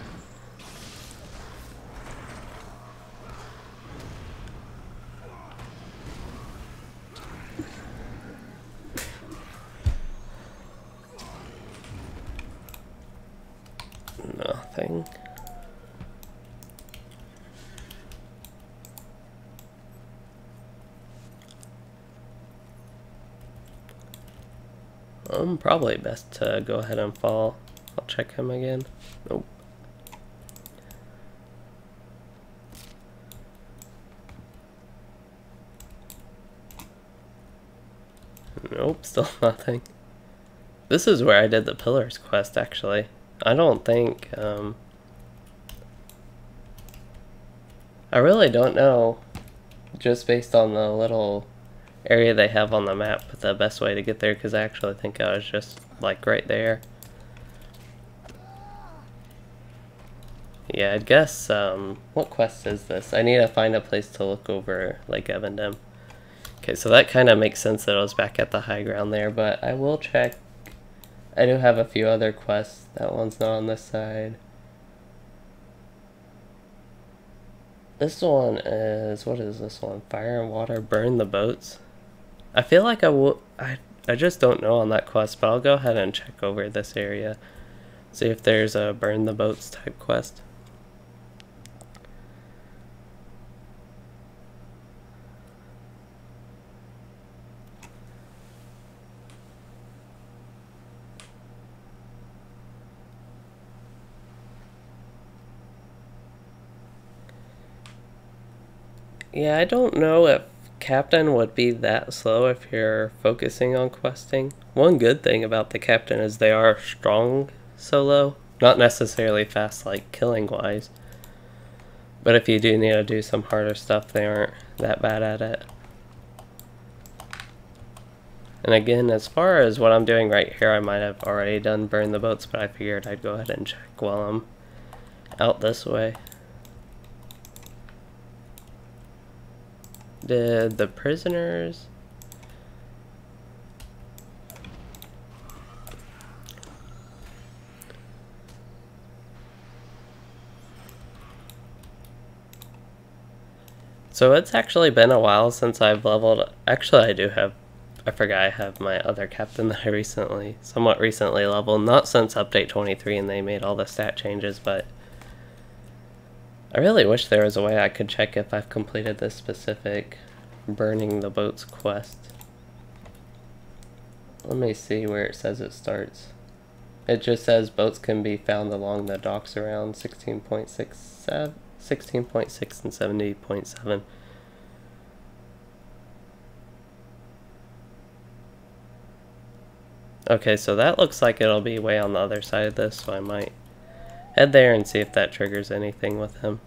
Nothing. Probably best to go ahead and fall. I'll check him again. Nope. Nope, still nothing. This is where I did the Pillars quest, actually. I don't think, I really don't know, just based on the little area they have on the map, the best way to get there, because I actually think I was just, like, right there. Yeah, I'd guess, what quest is this? I need to find a place to look over Lake Evendim. Okay, so that kind of makes sense that I was back at the high ground there, but I will check. I do have a few other quests. That one's not on this side. This one is, what is this one? Fire and water, burn the boats. I feel like I just don't know on that quest, but I'll go ahead and check over this area. See if there's a burn the boats type quest. Yeah, I don't know if Captain would be that slow if you're focusing on questing. One good thing about the Captain is they are strong solo. Not necessarily fast like killing wise. But if you do need to do some harder stuff, they aren't that bad at it. And again, as far as what I'm doing right here, I might have already done burn the boats, but I figured I'd go ahead and check while I'm out this way. Did the prisoners... So it's actually been a while since I've leveled... Actually, I forgot I have my other captain that I somewhat recently leveled. Not since update 23 and they made all the stat changes, but... I really wish there was a way I could check if I've completed this specific burning the boats quest. Let me see where it says it starts. It just says boats can be found along the docks around 16.6 and 70.7. Okay, so that looks like it'll be way on the other side of this, so I might head there and see if that triggers anything with him.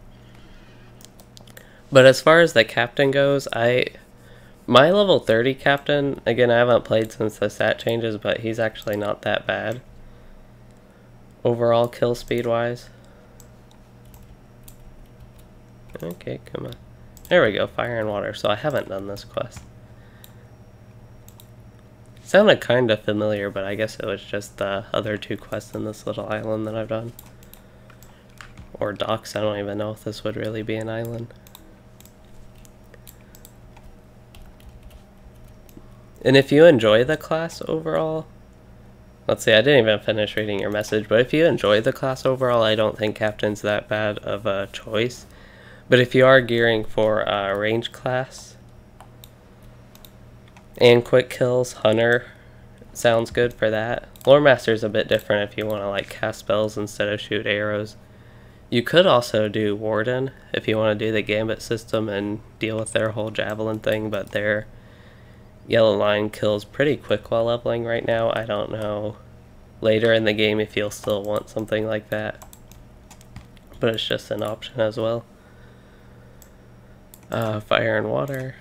But as far as the captain goes, my level 30 captain, again, I haven't played since the stat changes, but he's actually not that bad overall kill speed wise. Okay, come on. There we go, fire and water. So I haven't done this quest. Sounded kind of familiar, but I guess it was just the other two quests in this little island that I've done. Or docks, I don't even know if this would really be an island. And if you enjoy the class overall, let's see, I didn't even finish reading your message, but if you enjoy the class overall, I don't think Captain's that bad of a choice. But if you are gearing for a range class and quick kills, Hunter sounds good for that. Lore Master's a bit different if you want to like cast spells instead of shoot arrows. You could also do Warden if you want to do the Gambit system and deal with their whole Javelin thing, but their yellow line kills pretty quick while leveling right now. I don't know later in the game if you'll still want something like that, but it's just an option as well. Fire and water.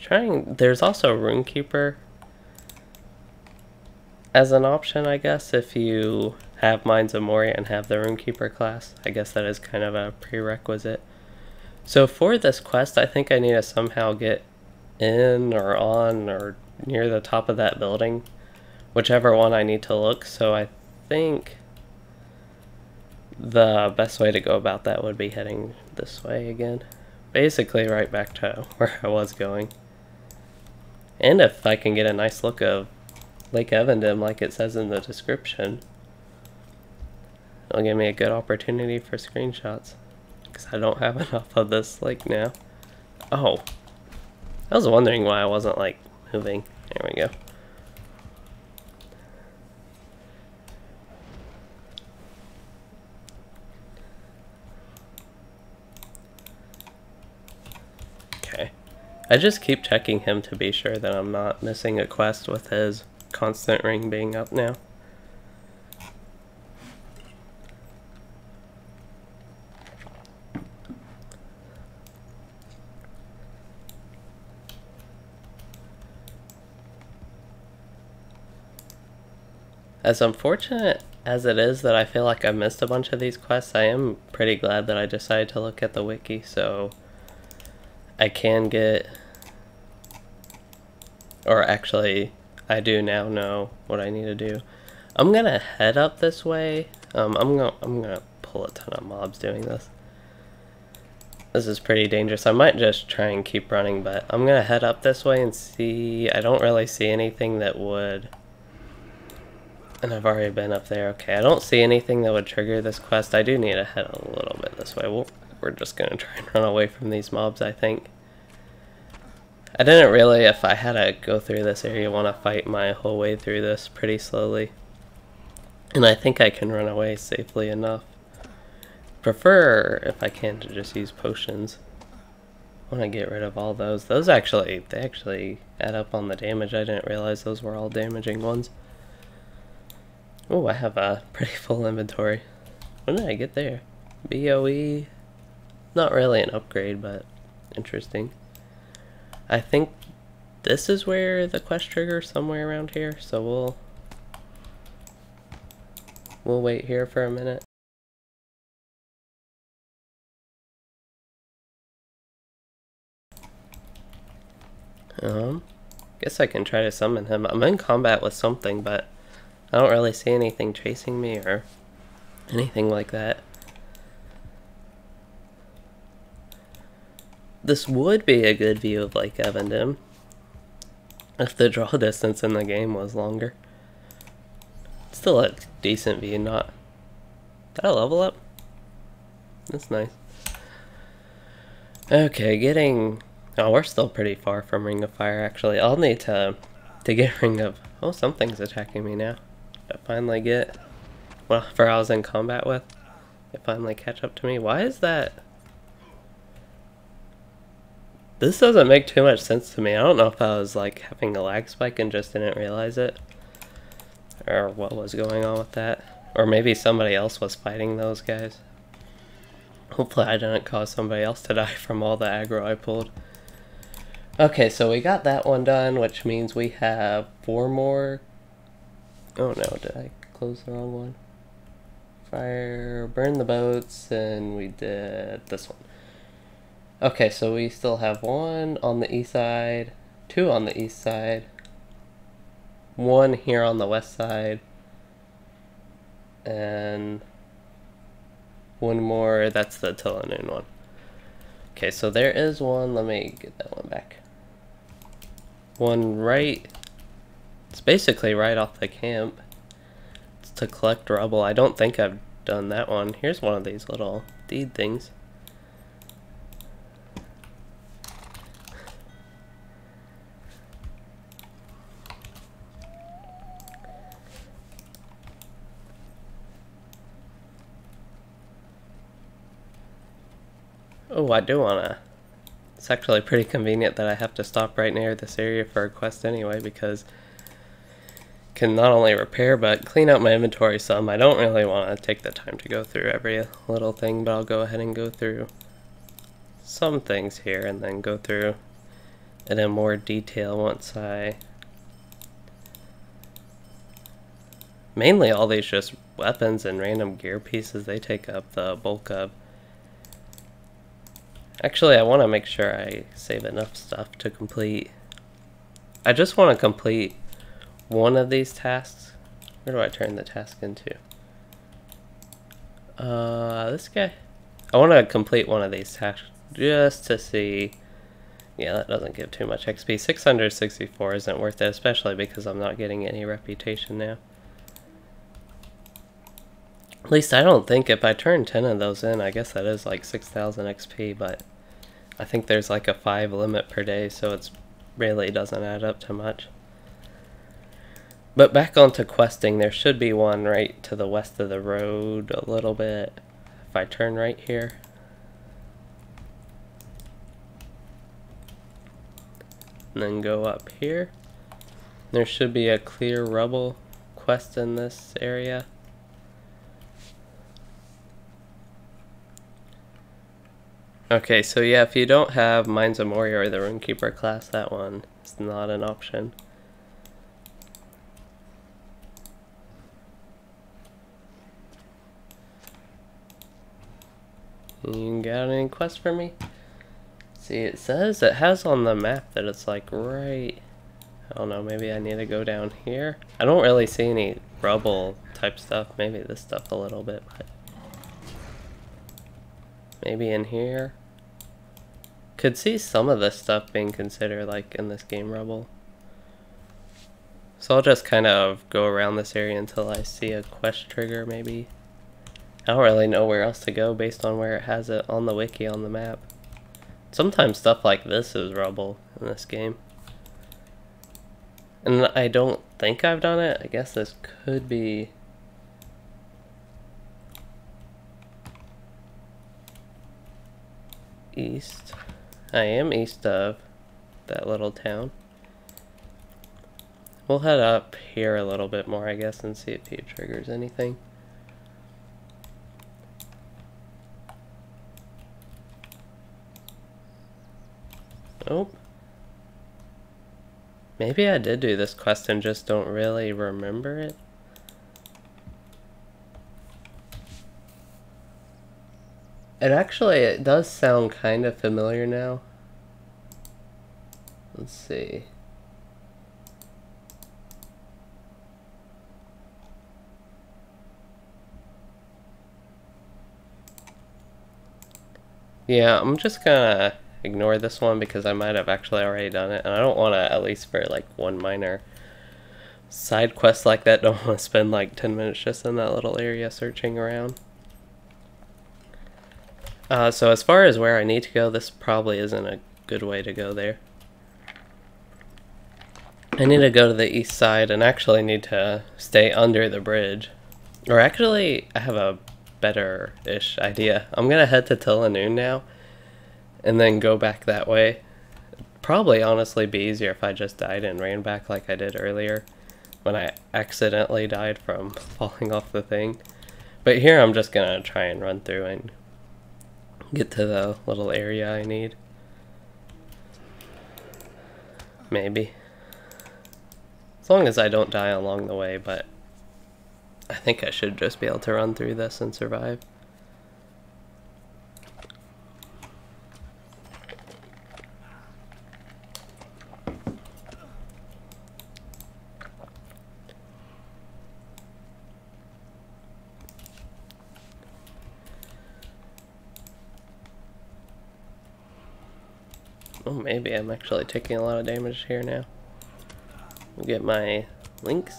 There's also Runekeeper as an option, I guess, if you have Mines of Moria and have the Runekeeper class. I guess that is kind of a prerequisite. So for this quest, I think I need to somehow get in or on or near the top of that building, whichever one I need to look. So I think the best way to go about that would be heading this way again. Basically right back to where I was going. And if I can get a nice look of Lake Evendim like it says in the description, it'll give me a good opportunity for screenshots, because I don't have enough of this lake now. Oh, I was wondering why I wasn't like moving. There we go. I just keep checking him to be sure that I'm not missing a quest with his constant ring being up now. As unfortunate as it is that I feel like I missed a bunch of these quests, I am pretty glad that I decided to look at the wiki so I can get, or actually I do now know what I need to do. I'm gonna head up this way. I'm gonna pull a ton of mobs doing this. This is pretty dangerous. I might just try and keep running, but I'm gonna head up this way and see. I don't really see anything that would. And I've already been up there. Okay, I don't see anything that would trigger this quest. I do need to head a little bit this way. We're just going to try and run away from these mobs, I think. I didn't really, if I had to go through this area, want to fight my whole way through this pretty slowly. And I think I can run away safely enough. Prefer, if I can, to just use potions. I want to get rid of all those. Those actually, they actually add up on the damage. I didn't realize those were all damaging ones. Oh, I have a pretty full inventory. When did I get there? BOE. Not really an upgrade, but interesting. I think this is where the quest triggers, somewhere around here, so we'll wait here for a minute. Guess I can try to summon him. I'm in combat with something, but I don't really see anything chasing me or anything like that. This would be a good view of Lake Evendim if the draw distance in the game was longer. Still a decent view, not... Did I level up? That's nice. Okay, getting... Oh, we're still pretty far from Ring of Fire, actually. I'll need to get Ring of... Oh, something's attacking me now. I finally get... Well, for I was in combat with. They finally catch up to me. Why is that... This doesn't make too much sense to me. I don't know if I was like having a lag spike and just didn't realize it. Or what was going on with that. Or maybe somebody else was fighting those guys. Hopefully I didn't cause somebody else to die from all the aggro I pulled. Okay, so we got that one done, which means we have 4 more. Oh no, did I close the wrong one? Fire, burn the boats, and we did this one. Okay, so we still have 1 on the east side, 2 on the east side, 1 here on the west side, and 1 more, that's the Tilanoon one. Okay, so there is 1, let me get that one back. 1 right, it's basically right off the camp. It's to collect rubble. I don't think I've done that one. Here's one of these little deed things. Oh, I do wanna... It's actually pretty convenient that I have to stop right near this area for a quest anyway, because I can not only repair, but clean out my inventory some. I don't really want to take the time to go through every little thing, but I'll go ahead and go through some things here, and then go through it in more detail once I... Mainly all these just weapons and random gear pieces, they take up the bulk of... Actually, I want to make sure I save enough stuff to complete. I just want to complete one of these tasks. Where do I turn the task into? This guy. I want to complete one of these tasks just to see. Yeah, that doesn't give too much XP. 664 isn't worth it, especially because I'm not getting any reputation now. At least I don't think if I turn 10 of those in, I guess that is like 6,000 XP, but I think there's like a 5 limit per day, so it really doesn't add up to much. But back onto questing, there should be one right to the west of the road a little bit. If I turn right here. and then go up here. There should be a clear rubble quest in this area. Okay, so yeah, if you don't have Mines of Moria or the Runekeeper class, that one is not an option. You got any quests for me? See, it says it has on the map that it's like right... I don't know, maybe I need to go down here. I don't really see any rubble type stuff. Maybe this stuff a little bit, but... maybe in here. Could see some of this stuff being considered like in this game rubble. So I'll just kind of go around this area until I see a quest trigger maybe. I don't really know where else to go based on where it has it on the wiki on the map. Sometimes stuff like this is rubble in this game. And I don't think I've done it. I guess this could be... east. I am east of that little town. We'll head up here a little bit more, I guess, and see if he triggers anything. Nope. Maybe I did do this quest and just don't really remember it. It does sound kind of familiar now. Let's see. Yeah, I'm just gonna ignore this one because I might have actually already done it, and I don't want to, at least for like one minor side quest like that, don't want to spend like 10 minutes just in that little area searching around. So as far as where I need to go, this probably isn't a good way to go there. I need to go to the east side and actually need to stay under the bridge. Or actually, I have a better-ish idea. I'm gonna head to Tilanoon now and then go back that way. It'd probably honestly be easier if I just died and ran back like I did earlier when I accidentally died from falling off the thing. But here I'm just gonna try and run through and get to the little area I need. Maybe. As long as I don't die along the way, but I think I should just be able to run through this and survive. Oh, maybe I'm actually taking a lot of damage here now. I'll get my links.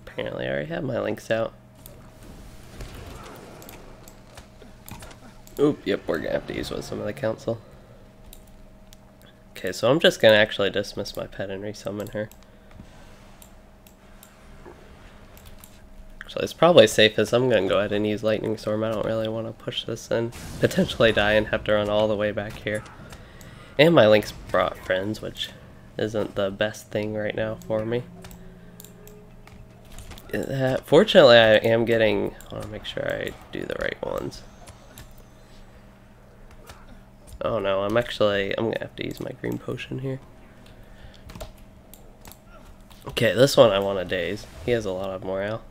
Apparently I already have my links out. Oop, yep, we're gonna have to use with some of the council. Okay, so I'm just gonna actually dismiss my pet and resummon her. So it's probably safest. I'm gonna go ahead and use Lightning Storm. I don't really want to push this and potentially die and have to run all the way back here. And my links brought friends, which isn't the best thing right now for me. Fortunately, I am getting... I want to make sure I do the right ones. Oh no, I'm going to have to use my green potion here. Okay, this one I want to daze. He has a lot of morale.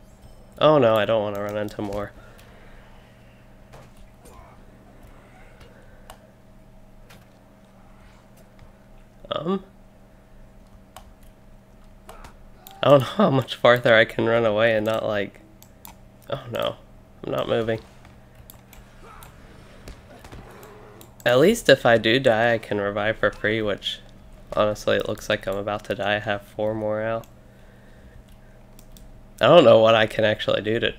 Oh no, I don't want to run into more. I don't know how much farther I can run away and not like... Oh no, I'm not moving. At least if I do die, I can revive for free, which honestly it looks like I'm about to die. I have 4 morale. I don't know what I can actually do to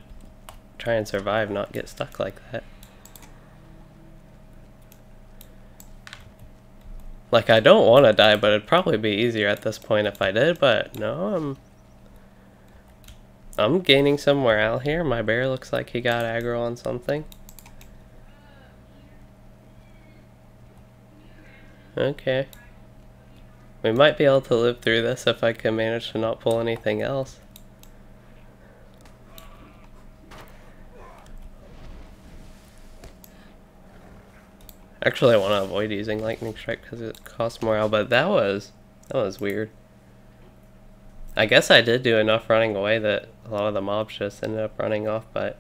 try and survive, not get stuck like that. Like, I don't want to die, but it'd probably be easier at this point if I did, but no, I'm gaining some morale here. My bear looks like he got aggro on something. Okay. We might be able to live through this if I can manage to not pull anything else. Actually, I want to avoid using lightning strike because it costs morale, but that was weird. I guess I did do enough running away that a lot of the mobs just ended up running off, but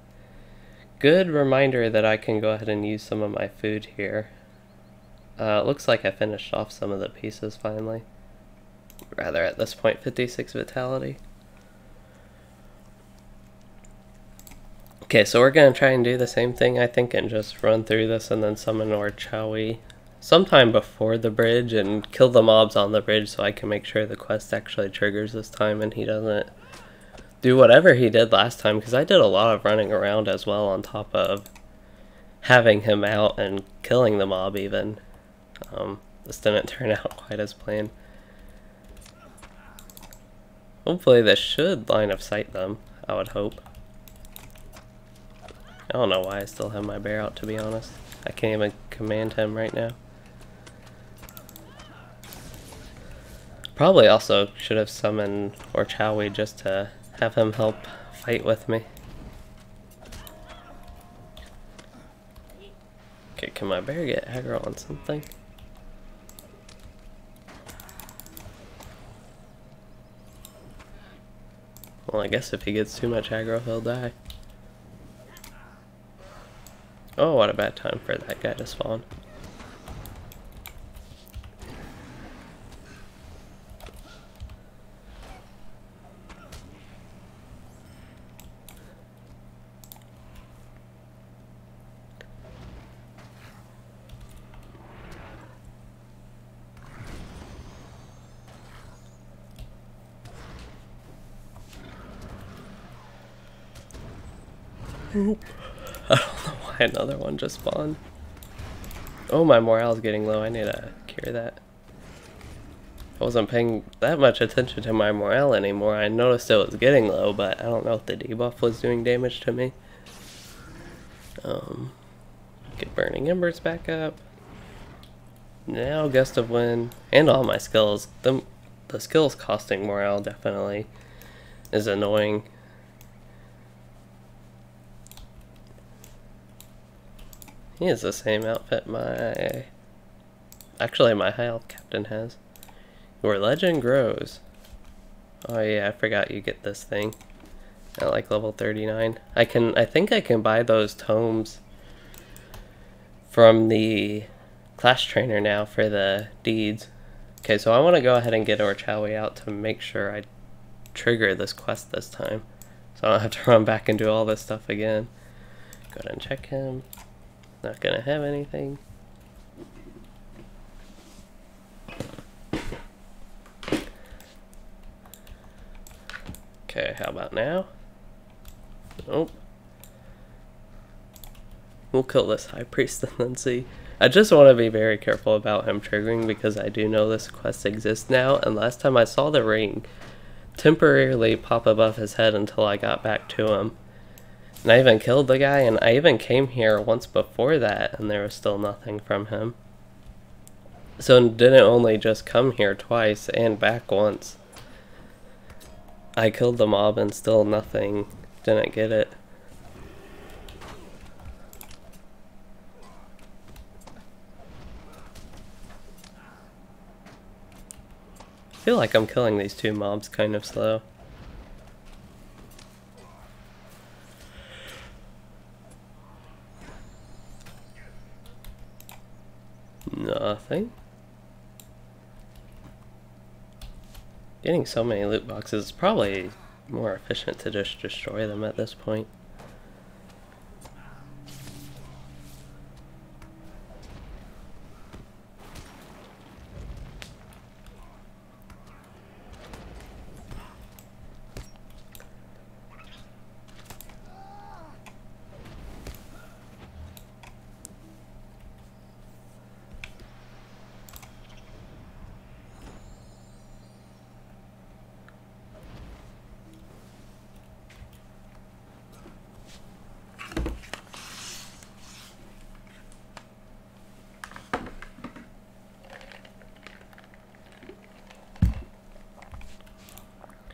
good reminder that I can go ahead and use some of my food here. It looks like I finished off some of the pieces finally. Rather, at this point, 56 vitality. Okay, so we're going to try and do the same thing, I think, and just run through this and then summon Orchawi sometime before the bridge and kill the mobs on the bridge so I can make sure the quest actually triggers this time and he doesn't do whatever he did last time, because I did a lot of running around as well on top of having him out and killing the mob even. This didn't turn out quite as planned. Hopefully this should line of sight them, I would hope. I don't know why I still have my bear out, to be honest. I can't even command him right now. Probably also should have summoned Orchawi just to have him help fight with me. Okay, can my bear get aggro on something? Well, I guess if he gets too much aggro, he'll die. Oh, what a bad time for that guy to spawn. Oop. I don't know why another one just spawned. Oh, my morale's getting low. I need to cure that. I wasn't paying that much attention to my morale anymore. I noticed it was getting low, but I don't know if the debuff was doing damage to me. Get Burning Embers back up. Now Gust of Wind. And all my skills. The skills costing morale definitely is annoying. He has the same outfit actually my high elf captain has. Your legend grows. Oh yeah, I forgot you get this thing at like level 39. I think I can buy those tomes from the class trainer now for the deeds. Okay, so I want to go ahead and get Orchawi out to make sure I trigger this quest this time, so I don't have to run back and do all this stuff again. Go ahead and check him. Not gonna have anything. Okay, how about now? Nope. We'll kill this high priest and then see. I just want to be very careful about him triggering because I do know this quest exists now, and last time I saw the ring temporarily pop above his head until I got back to him. And I even killed the guy, and I even came here once before that, and there was still nothing from him. So didn't only just come here twice and back once. I killed the mob and still nothing. Didn't get it. I feel like I'm killing these two mobs kind of slow. Nothing. Getting so many loot boxes is probably more efficient to just destroy them at this point.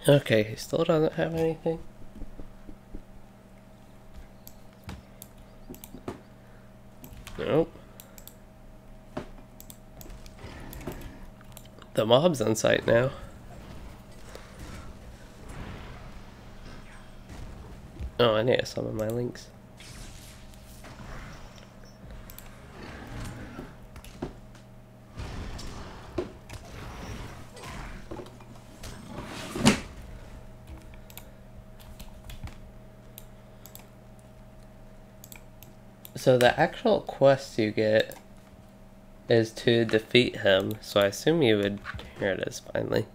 Okay, he still doesn't have anything. Nope. The mob's in sight now. Oh, I need to summon my links. So the actual quest you get is to defeat him, so I assume you would... Here it is, finally.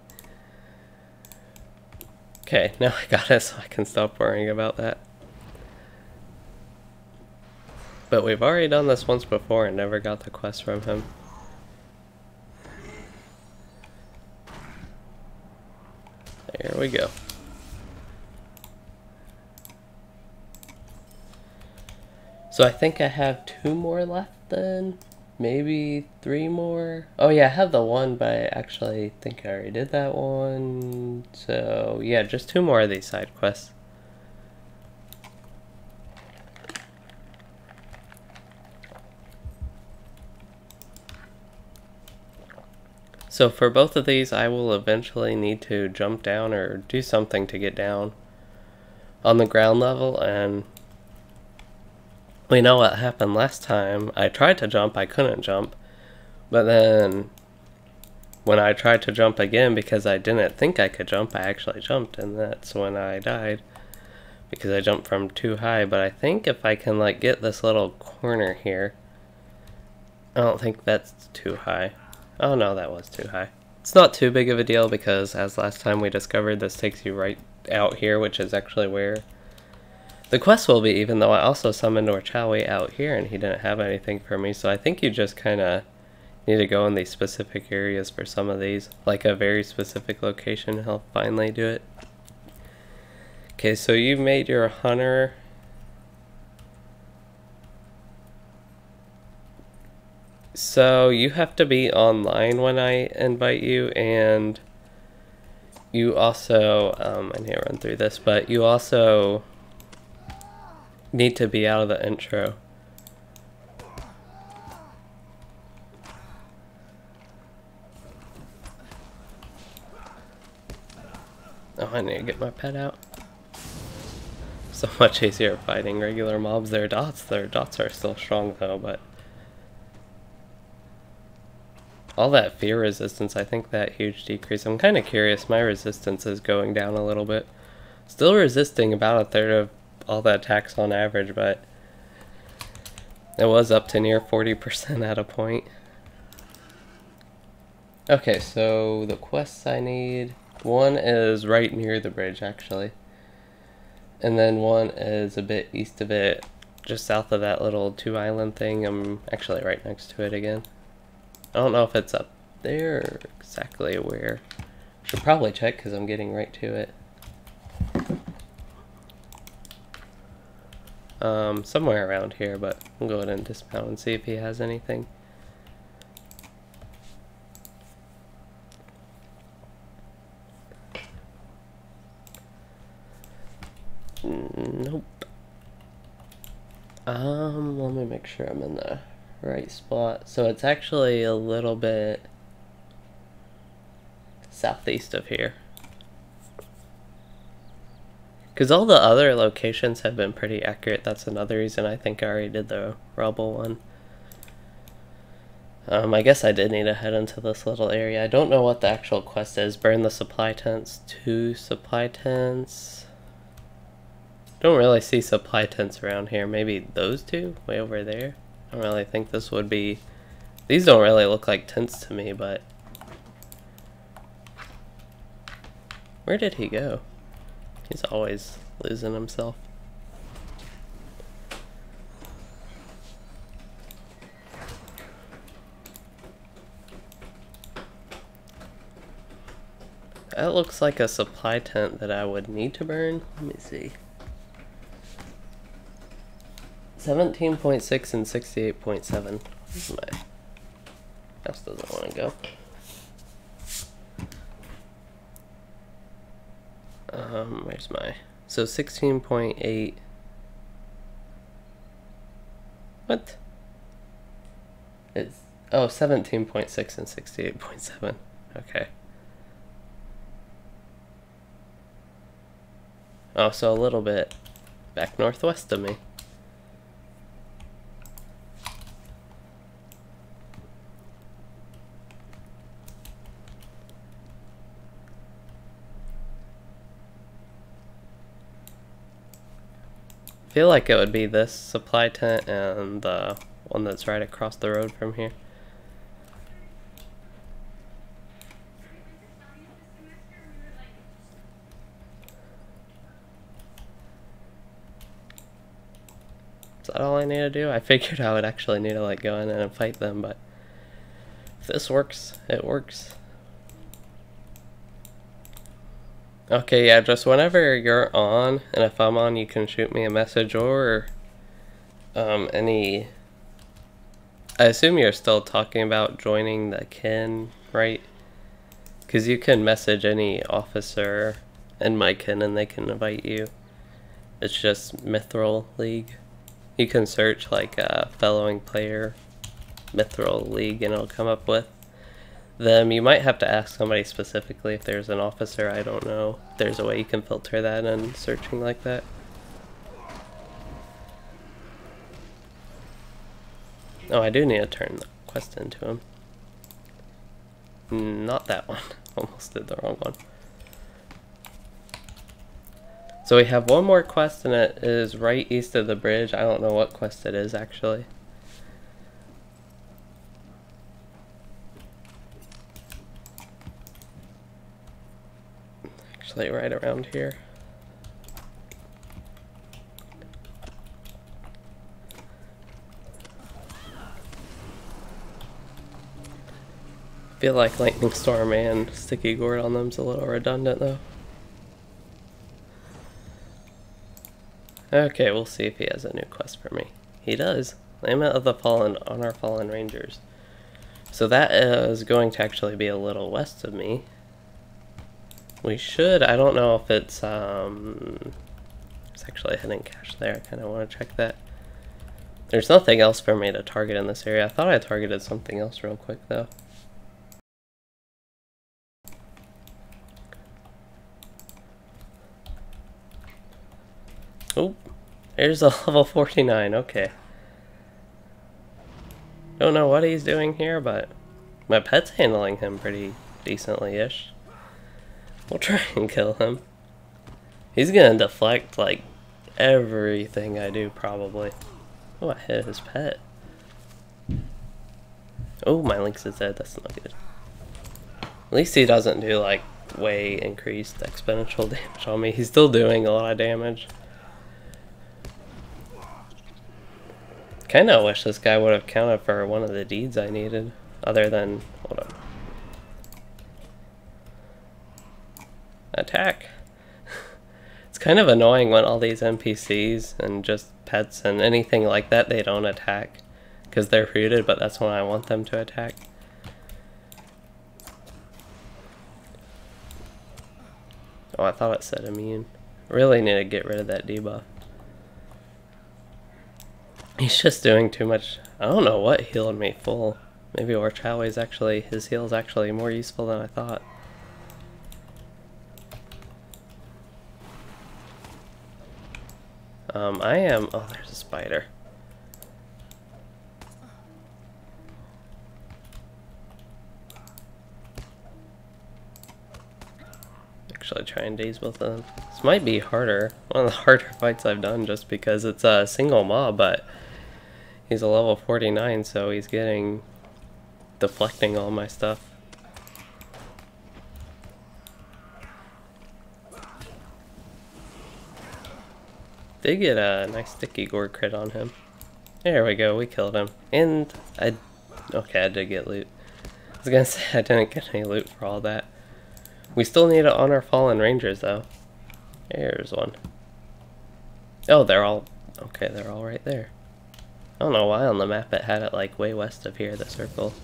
Okay, now I got it, so I can stop worrying about that. But we've already done this once before and never got the quest from him. There we go. So I think I have 2 more left then. Maybe 3 more. Oh yeah, I have the one, but I actually think I already did that one. So yeah, just 2 more of these side quests. So for both of these, I will eventually need to jump down or do something to get down on the ground level. And we know what happened last time. I tried to jump, I couldn't jump. But then when I tried to jump again because I didn't think I could jump, I actually jumped, and that's when I died. Because I jumped from too high. But I think if I can like get this little corner here, I don't think that's too high. Oh no, that was too high. It's not too big of a deal because as last time we discovered, this takes you right out here, which is actually where the quest will be, even though I also summoned Orchawi out here and he didn't have anything for me. So I think you just kind of need to go in these specific areas for some of these. Like a very specific location, he'll finally do it. Okay, so you made your hunter. So you have to be online when I invite you, and you also, I need to run through this, but you also need to be out of the intro. Oh, I need to get my pet out. So much easier fighting regular mobs. Their dots are still strong though, but all that fear resistance, I think that huge decrease. I'm kind of curious, my resistance is going down a little bit. Still resisting about 1/3 of all the attacks on average, but it was up to near 40% at a point. Okay, so the quests I need, one is right near the bridge actually. And then one is a bit east of it, just south of that little 2 island thing. I'm actually right next to it again. I don't know if it's up there or exactly where. Should probably check because I'm getting right to it. Somewhere around here, but we'll go ahead and dismount and see if he has anything. Nope. Let me make sure I'm in the right spot. So it's actually a little bit southeast of here. Because all the other locations have been pretty accurate. That's another reason I think I already did the rubble one. I guess I did need to head into this little area. I don't know what the actual quest is. Burn the supply tents. 2 supply tents. Don't really see supply tents around here. Maybe those 2 way over there. I don't really think this would be... These don't really look like tents to me, but... Where did he go? He's always losing himself. That looks like a supply tent that I would need to burn. Let me see. 17.6 and 68.7. My mouse doesn't want to go. Where's my... So 16.8... What? It's... Oh, 17.6 and 68.7. Okay. Oh, so a little bit back northwest of me. I feel like it would be this supply tent and the one that's right across the road from here. Is that all I need to do? I figured I would actually need to like go in and fight them, but if this works, it works. Okay, yeah, just whenever you're on, and if I'm on, you can shoot me a message or any... I assume you're still talking about joining the kin, right? Because you can message any officer in my kin and they can invite you. It's just Mithril League. You can search like following player Mithril League and it'll come up with them. You might have to ask somebody specifically if there's an officer. I don't know. There's a way you can filter that and searching like that. Oh, I do need to turn the quest into him. Not that one. Almost did the wrong one. So we have one more quest and it is right east of the bridge. I don't know what quest it is actually. Actually right around here. I feel like Lightning Storm and Sticky Gourd on them's a little redundant though. Okay, we'll see if he has a new quest for me. He does. Lament of the Fallen on our Fallen Rangers. So that is going to actually be a little west of me. We should, I don't know if it's there's actually a hidden cache there. I kind of want to check that. There's nothing else for me to target in this area. I thought I targeted something else real quick though. Oh, there's a level 49, okay. Don't know what he's doing here, but my pet's handling him pretty decently-ish. We'll try and kill him. He's gonna deflect, like, everything I do, probably. Oh, I hit his pet. Oh, my Lynx is dead, that's not good. At least he doesn't do, like, way increased exponential damage on me. He's still doing a lot of damage. Kinda wish this guy would have counted for one of the deeds I needed, other than, hold on. Attack. It's kind of annoying when all these NPCs and just pets and anything like that, they don't attack, because they're rooted, but that's when I want them to attack. Oh, I thought it said immune. Really need to get rid of that debuff. He's just doing too much. I don't know what healed me full. Maybe Orchaway's actually, his heal's actually more useful than I thought. I am, oh, there's a spider. Actually try and daze both of them. This might be harder. One of the harder fights I've done just because it's a single mob, but he's a level 49, so he's getting deflecting all my stuff. Did get a nice Sticky Gourd crit on him. There we go, we killed him. And okay, I did get loot. I was gonna say I didn't get any loot for all that. We still need to honor Fallen Rangers though. There's one. Oh, they're all, okay, they're all right there. I don't know why on the map it had it like way west of here, the circle.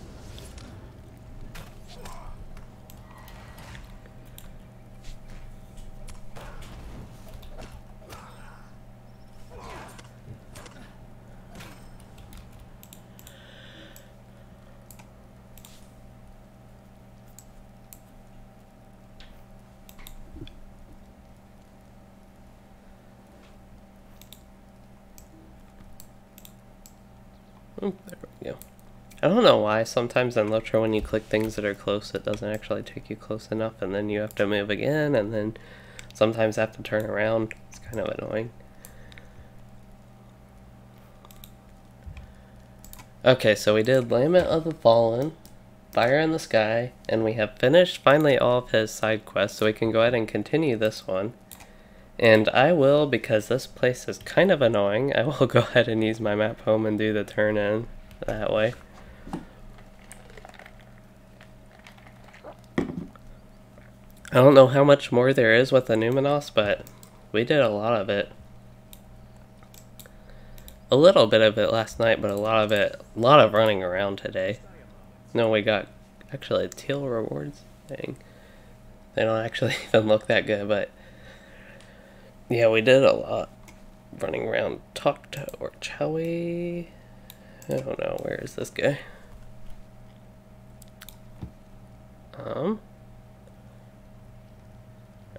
Oh, there we go. I don't know why sometimes in LOTRO when you click things that are close, it doesn't actually take you close enough, and then you have to move again, and then sometimes have to turn around. It's kind of annoying. Okay, so we did Lament of the Fallen, Fire in the Sky, and we have finished finally all of his side quests, so we can go ahead and continue this one. And I will, because this place is kind of annoying, I will go ahead and use my map home and do the turn in that way. I don't know how much more there is with Annuminas, but we did a lot of it. A little bit of it last night, but a lot of running around today. No, we got actually teal rewards. Dang. They don't actually even look that good, but yeah, we did a lot running around. Talk to or shall we? I don't know, where is this guy?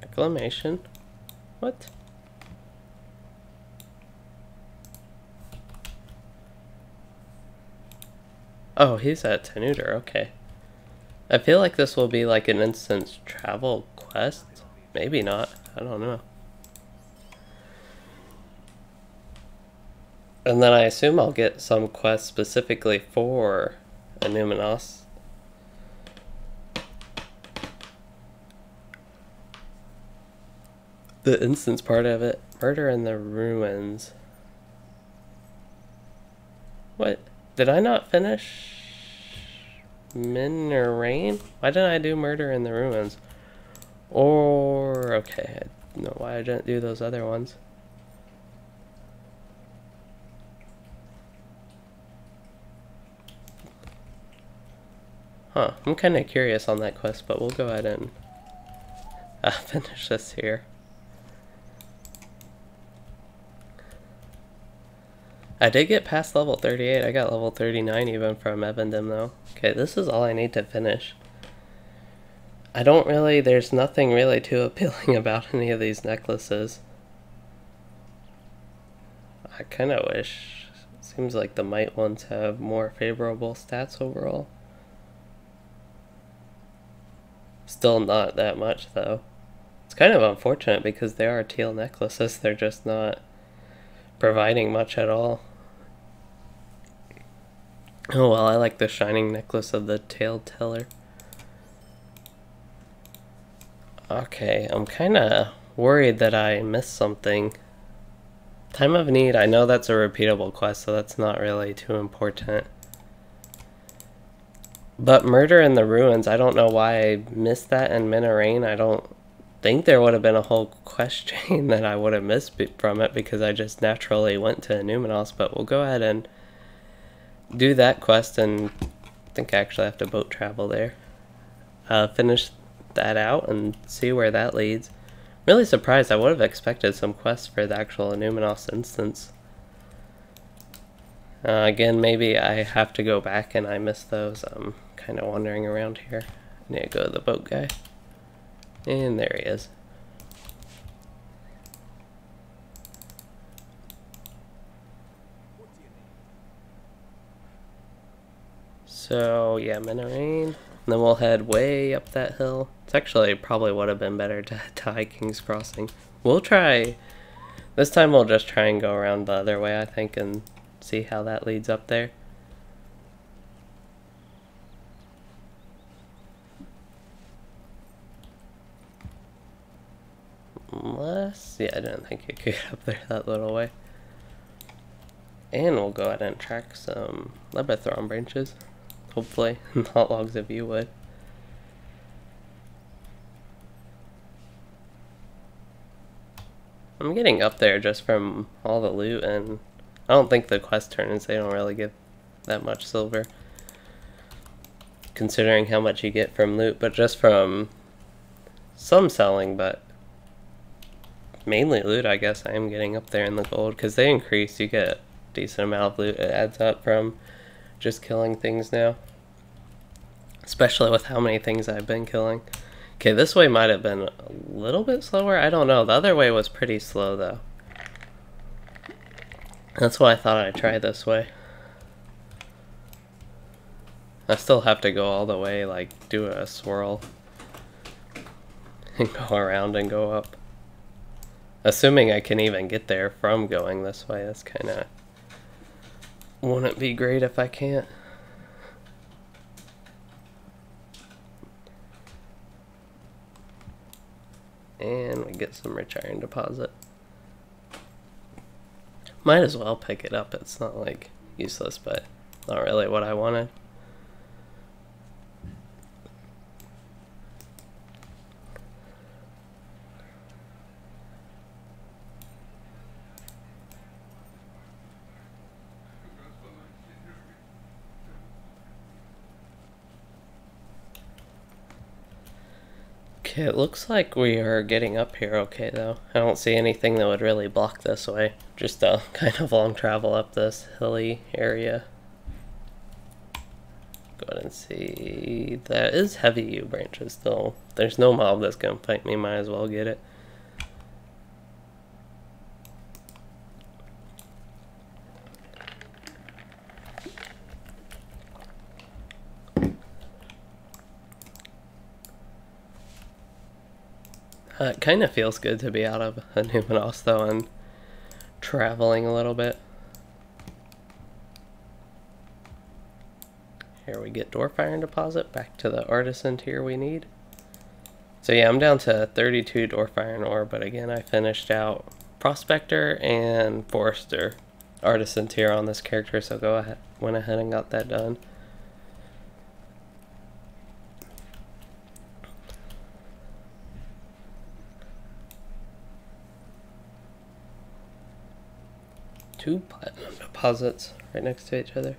Reclamation. What? Oh, he's at Tenuter, okay. I feel like this will be like an instant travel quest. Maybe not, I don't know. And then I assume I'll get some quests specifically for Annuminas. The instance part of it. Murder in the Ruins. What? Did I not finish Rain? Why didn't I do Murder in the Ruins? Or, okay, I don't know why I didn't do those other ones. Huh, I'm kind of curious on that quest, but we'll go ahead and finish this here. I did get past level 38, I got level 39 even from Evendim though. Okay, this is all I need to finish. There's nothing really too appealing about any of these necklaces. I kinda wish, seems like the Might ones have more favorable stats overall. Still not that much though. It's kind of unfortunate because they are teal necklaces, they're just not providing much at all. Oh well, I like the shining necklace of the tailed teller. Okay, I'm kinda worried that I missed something. Time of Need, I know that's a repeatable quest, so that's not really too important. But Murder in the Ruins, I don't know why I missed that in Rain. I don't think there would have been a whole quest chain that I would have missed from it because I just naturally went to Annuminas, but we'll go ahead and do that quest, and I think I actually have to boat travel there. Finish that out and see where that leads. Really surprised, I would have expected some quests for the actual Annuminas instance. Again, maybe I have to go back and I missed those. I'm kind of wandering around here. I need to go to the boat guy. And there he is. So yeah, Rain. And then we'll head way up that hill. It's actually probably would have been better to head to High King's Crossing. We'll try, this time we'll just try and go around the other way I think and see how that leads up there. Unless, yeah, I didn't think you could get up there that little way. And we'll go ahead and track some Lebathron branches. Hopefully, not logs if you would. I'm getting up there just from all the loot, and I don't think the quest turns, they don't really give that much silver. Considering how much you get from loot, but just from some selling, but mainly loot, I guess I am getting up there in the gold, because they increase, you get a decent amount of loot, it adds up from just killing things now. Especially with how many things I've been killing. Okay, this way might have been a little bit slower, I don't know, the other way was pretty slow though. That's why I thought I'd try this way. I still have to go all the way, like, do a swirl and go around and go up. Assuming I can even get there from going this way, that's kind of... Wouldn't be great if I can't. And we get some rich iron deposit. Might as well pick it up, it's not like useless, but not really what I wanted. Okay, it looks like we are getting up here okay though. I don't see anything that would really block this way. Just a kind of long travel up this hilly area. Go ahead and see. That is heavy U branches though. There's no mob that's gonna fight me, might as well get it. It kind of feels good to be out of Annuminas though and traveling a little bit. Here we get dwarf iron deposit, back to the artisan tier we need. So yeah, I'm down to 32 dwarf iron ore, but again I finished out prospector and forester artisan tier on this character, so went ahead and got that done. Two platinum deposits right next to each other.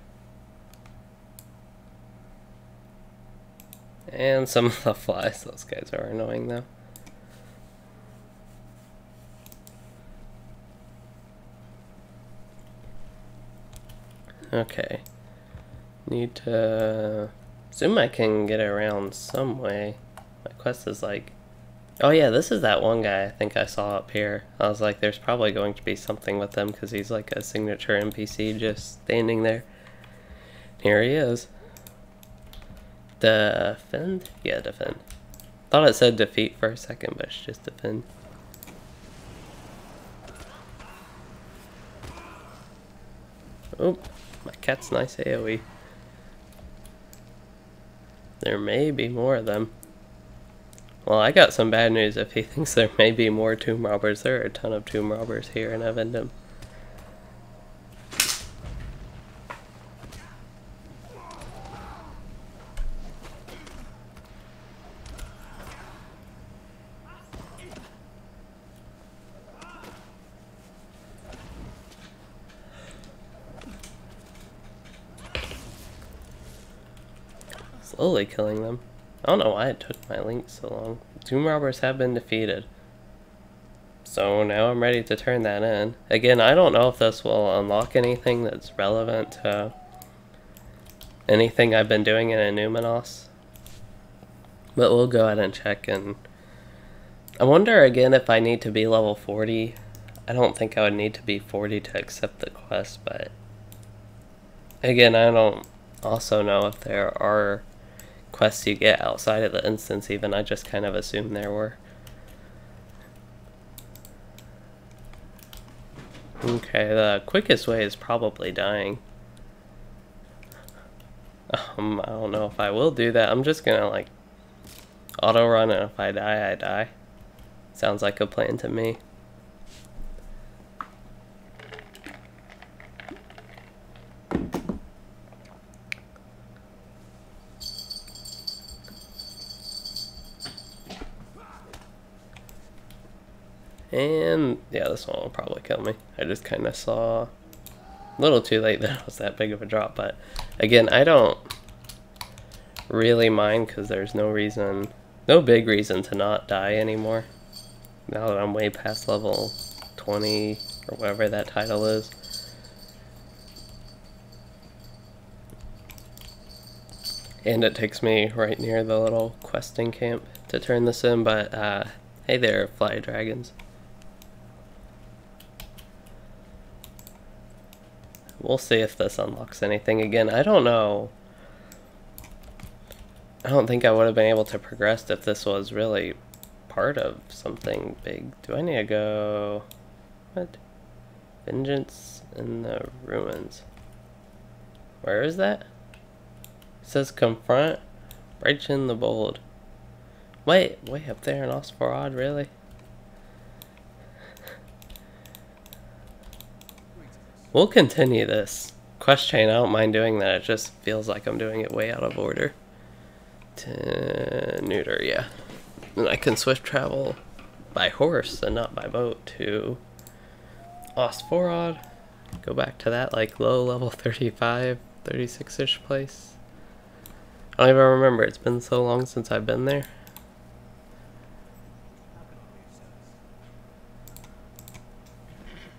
And some of the flies, those guys are annoying though. Okay. Need to assume I can get around some way. My quest is like, oh yeah, this is that one guy I think I saw up here. I was like, there's probably going to be something with him because he's like a signature NPC just standing there. Here he is. Defend? Yeah, defend. Thought it said defeat for a second, but it's just defend. Oh, my cat's nice AoE. There may be more of them. Well, I got some bad news if he thinks there may be more tomb robbers. There are a ton of tomb robbers here in Evendim. Slowly killing them. I don't know why it took my link so long. Tomb robbers have been defeated. So now I'm ready to turn that in. Again, I don't know if this will unlock anything that's relevant to anything I've been doing in Annuminas. But we'll go ahead and check, and I wonder again if I need to be level 40. I don't think I would need to be 40 to accept the quest, but again, I don't also know if there are quests you get outside of the instance even. I just kind of assumed there were. Okay, the quickest way is probably dying. I don't know if I will do that. I'm just gonna like auto run, and if I die, I die. Sounds like a plan to me. And yeah, this one will probably kill me. I just kind of saw a little too late that it was that big of a drop, but again, I don't really mind because there's no reason, no big reason to not die anymore. Now that I'm way past level 20 or whatever that title is. And it takes me right near the little questing camp to turn this in, but hey there, fly dragons. We'll see if this unlocks anything. Again, I don't know I don't think I would have been able to progress if this was really part of something big. Do I need to go... What? Vengeance in the Ruins. Where is that? It says confront Breachin the Bold. Wait, way up there in Osforod, really? We'll continue this quest chain. I don't mind doing that. It just feels like I'm doing it way out of order. To neuter, yeah. And I can swift travel by horse and not by boat to Osforod. Go back to that like low level 35, 36-ish place. I don't even remember. It's been so long since I've been there.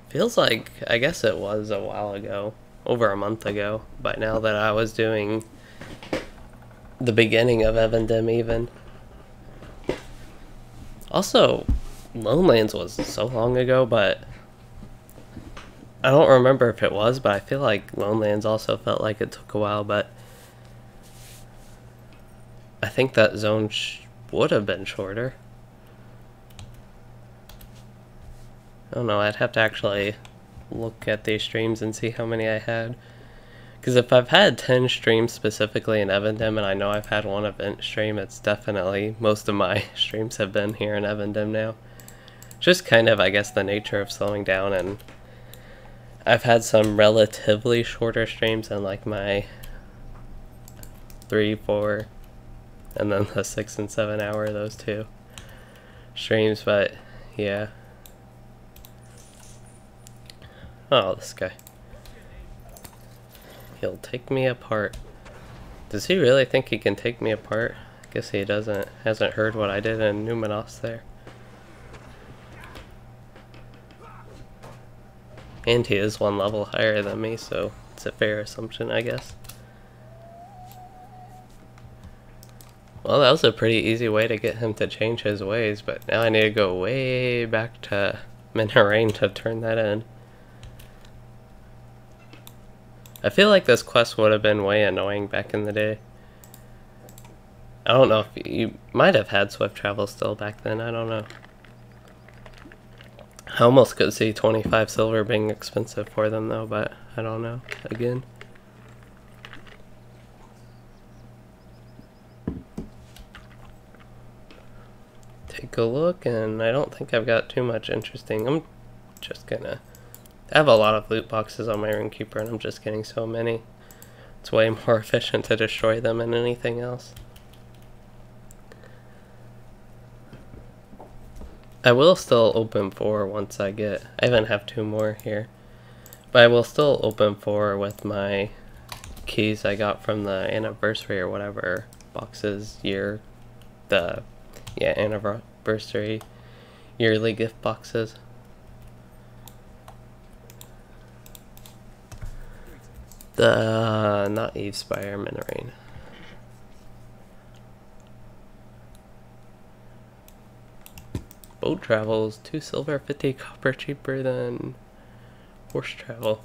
Feels like, I guess it was a while ago, over a month ago, by now that I was doing the beginning of Evendim even. Also, Lonelands was so long ago, but I don't remember if it was, but I feel like Lonelands also felt like it took a while, but I think that zone would have been shorter. I don't know, I'd have to actually look at these streams and see how many I had. Because if I've had 10 streams specifically in Evendim, and I know I've had one event stream, it's definitely, most of my streams have been here in Evendim now. Just kind of, I guess, the nature of slowing down, and I've had some relatively shorter streams in like my 3, 4, and then the 6 and 7 hour, those two streams, but yeah. Oh, this guy. He'll take me apart. Does he really think he can take me apart? I guess he doesn't. Hasn't heard what I did in Annuminas there. And he is one level higher than me, so it's a fair assumption, I guess. Well, that was a pretty easy way to get him to change his ways, but now I need to go way back to Minarain to turn that in. I feel like this quest would have been way annoying back in the day. I don't know if you might have had swift travel still back then, I don't know. I almost could see 25 silver being expensive for them though, but I don't know, again. Take a look, and I don't think I've got too much interesting. I'm just gonna... I have a lot of loot boxes on my Runekeeper, and I'm just getting so many. It's way more efficient to destroy them than anything else. I will still open 4 once I get... I even have 2 more here. But I will still open 4 with my keys I got from the anniversary or whatever boxes year. The, yeah, anniversary yearly gift boxes. Not Evespire, Minarain. Boat travel is 2 silver, 50 copper cheaper than horse travel.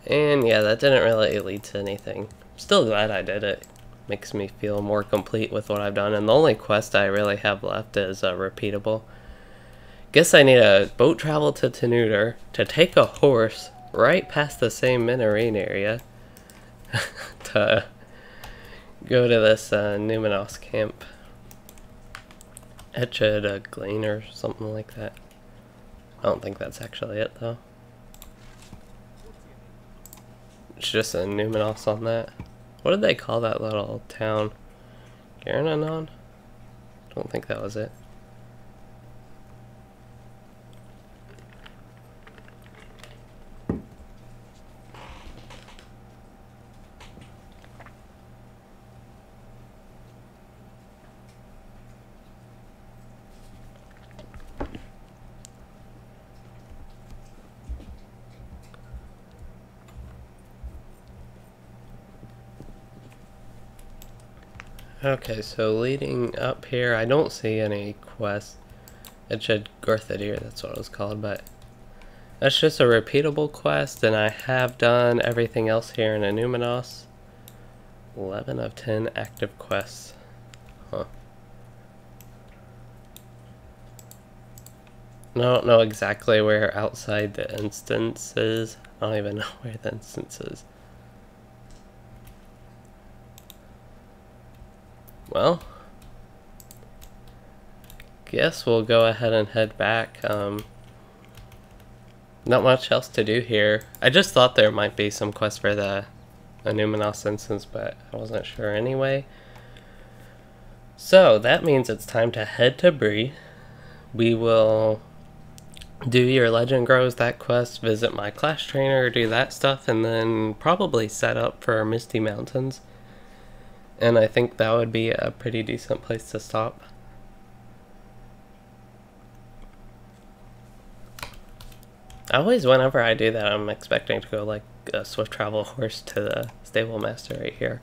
And yeah, that didn't really lead to anything. Still glad I did it. Makes me feel more complete with what I've done. And the only quest I really have left is repeatable. Guess I need a boat travel to Tenuter to take a horse right past the same Minarain area to go to this Annuminas camp. Etched a Glean or something like that. I don't think that's actually it though. It's just Annuminas on that. What did they call that little town? Garananon? I don't think that was it. Okay, so leading up here, I don't see any quests. It should Gorthadir, that's what it was called, but that's just a repeatable quest, and I have done everything else here in Annuminas. 11 of 10 active quests. Huh. I don't know exactly where outside the instance is. I don't even know where the instance is. Well, guess we'll go ahead and head back. Not much else to do here. I just thought there might be some quest for the Annuminas instance, but I wasn't sure anyway. So that means it's time to head to Bree. We will do your Legend Grows, that quest, visit my class trainer, do that stuff, and then probably set up for Misty Mountains. And I think that would be a pretty decent place to stop. Always, whenever I do that, I'm expecting to go like a swift travel horse to the stable master right here.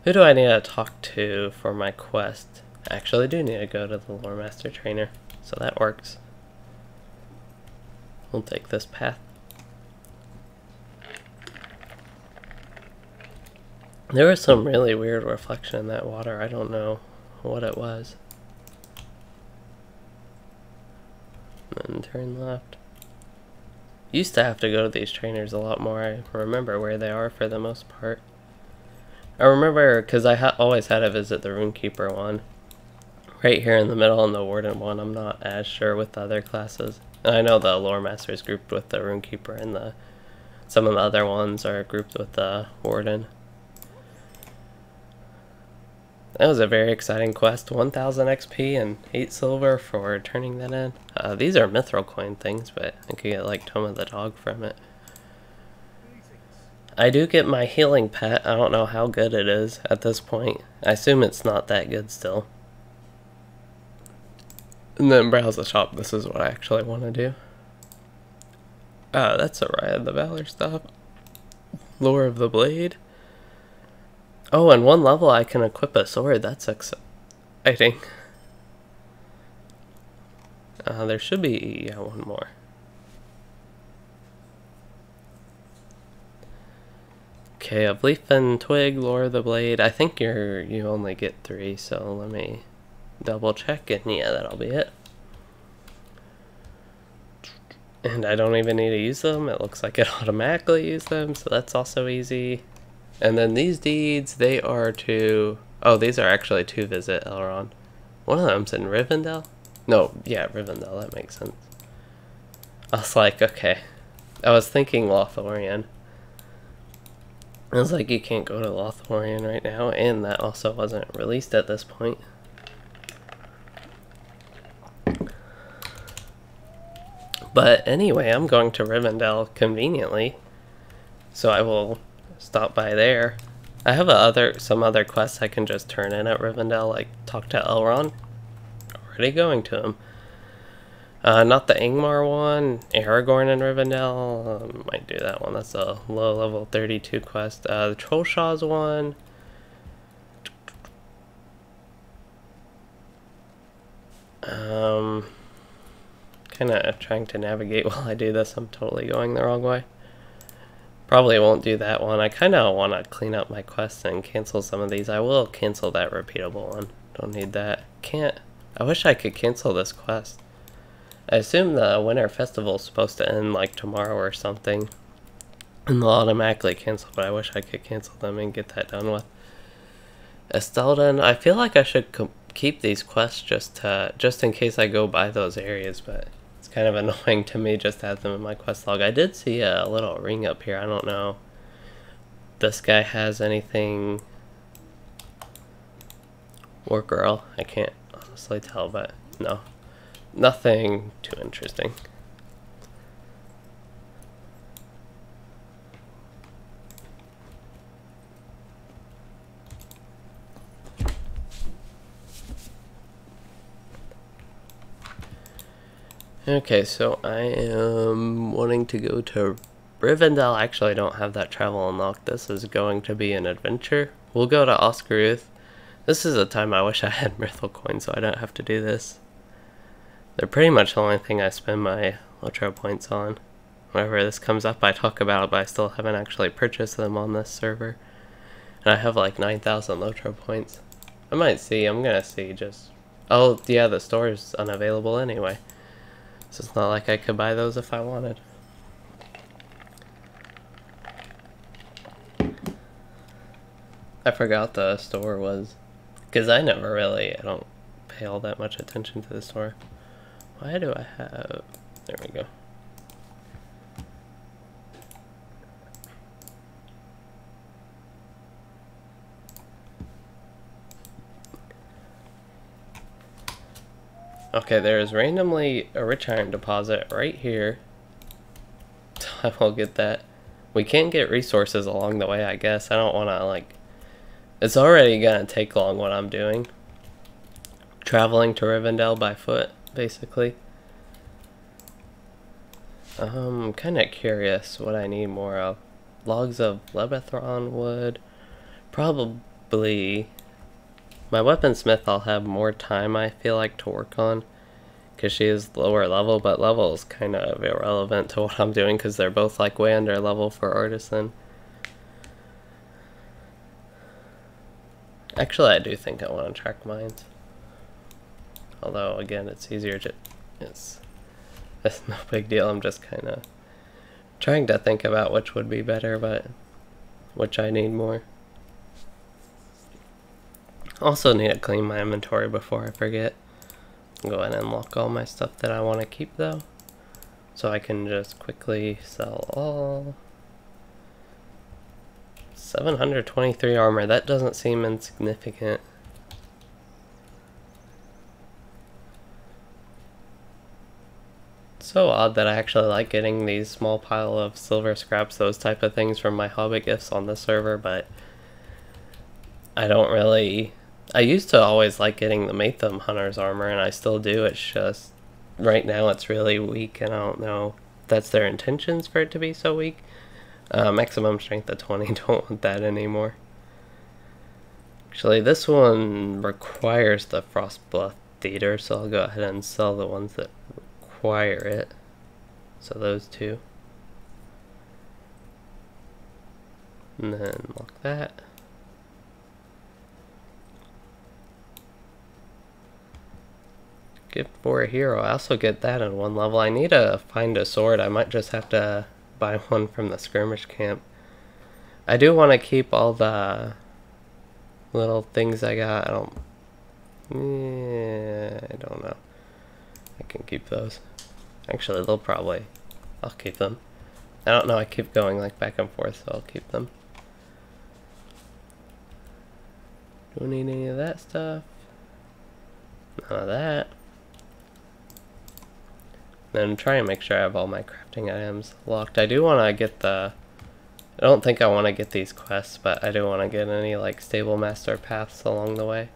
Who do I need to talk to for my quest? I actually do need to go to the lore master trainer, so that works. We'll take this path. There was some really weird reflection in that water. I don't know what it was. And then turn left. Used to have to go to these trainers a lot more. I remember where they are for the most part. I remember because I always had to visit the Runekeeper one. Right here in the middle, and the Warden one, I'm not as sure with the other classes. And I know the Lore Master is grouped with the Runekeeper, and some of the other ones are grouped with the Warden. That was a very exciting quest. 1000 XP and 8 silver for turning that in. These are mithril coin things, but I could get like Tome of the Dog from it. I do get my healing pet. I don't know how good it is at this point. I assume it's not that good still. And then browse the shop. This is what I actually want to do. That's a Riot of the Valor stuff. Lore of the Blade. Oh, and 1 level I can equip a sword. That's exciting. There should be one more. Okay, of Leaf and Twig, Lore of the Blade. I think you only get 3, so let me double check, and yeah, that'll be it. And I don't even need to use them. It looks like it automatically used them, so that's also easy. And then these deeds, they are to... Oh, these are actually to visit Elrond. One of them's in Rivendell? No, yeah, Rivendell, that makes sense. I was like, okay. I was thinking Lothlorien. I was like, you can't go to Lothlorien right now, and that also wasn't released at this point. But anyway, I'm going to Rivendell conveniently, so I will stop by there. I have some other quests I can just turn in at Rivendell, like talk to Elrond. Already going to him. Not the Ingmar one, Aragorn in Rivendell. Might do that one. That's a low level 32 quest. The Trollshaws one. Kind of trying to navigate while I do this. I'm totally going the wrong way. Probably won't do that one. I kind of want to clean up my quests and cancel some of these. I will cancel that repeatable one. Don't need that. Can't. I wish I could cancel this quest. I assume the Winter Festival is supposed to end like tomorrow or something. And they'll automatically cancel, but I wish I could cancel them and get that done with. Estelden, I feel like I should keep these quests just in case I go by those areas, but it's kind of annoying to me just to have them in my quest log. I did see a little ring up here. I don't know if this guy has anything. Or girl. I can't honestly tell, but no. Nothing too interesting. Okay, so I am wanting to go to Rivendell. Actually, I don't have that travel unlocked. This is going to be an adventure. We'll go to Oscaruth. This is a time I wish I had Mirthal coins so I don't have to do this. They're pretty much the only thing I spend my LOTRO points on. Whenever this comes up, I talk about it, but I still haven't actually purchased them on this server. And I have like 9,000 LOTRO points. I'm gonna see just... Oh, yeah, the store is unavailable anyway. So it's not like I could buy those if I wanted. I forgot the store was... Because I don't pay all that much attention to the store. Why do I have... There we go. Okay, there is randomly a rich iron deposit right here. I will get that. We can get resources along the way, I guess. I don't want to, like... It's already gonna take long what I'm doing. Traveling to Rivendell by foot, basically. I'm kind of curious what I need more of. Logs of Lebethron wood. Probably... My weaponsmith I'll have more time, I feel like, to work on. Because she is lower level, but level is kind of irrelevant to what I'm doing because they're both like way under level for artisan. Actually, I do think I want to track mines. Although, again, it's easier to... It's no big deal. I'm just kind of trying to think about which would be better, but which I need more. Also need to clean my inventory before I forget. Go ahead and lock all my stuff that I want to keep, though. So I can just quickly sell all. 723 armor. That doesn't seem insignificant. So odd that I actually like getting these small pile of silver scraps, those type of things from my Hobbit gifts on the server, but I don't really... I used to always like getting the Matham Hunter's armor, and I still do. It's just, right now it's really weak, and I don't know if that's their intentions for it to be so weak. Maximum strength of 20, don't want that anymore. Actually, this one requires the Frostblood Theater, so I'll go ahead and sell the ones that require it. So those two. And then lock that. Gift for a hero. I also get that in one level. I need to find a sword. I might just have to buy one from the skirmish camp. I do want to keep all the little things I got. I don't know. I can keep those. Actually, I'll keep them. I don't know, I keep going like back and forth, so I'll keep them. Don't need any of that stuff. None of that. Then try and make sure I have all my crafting items locked. I do want to get I don't think I want to get these quests, but I do want to get any like stable master paths along the way.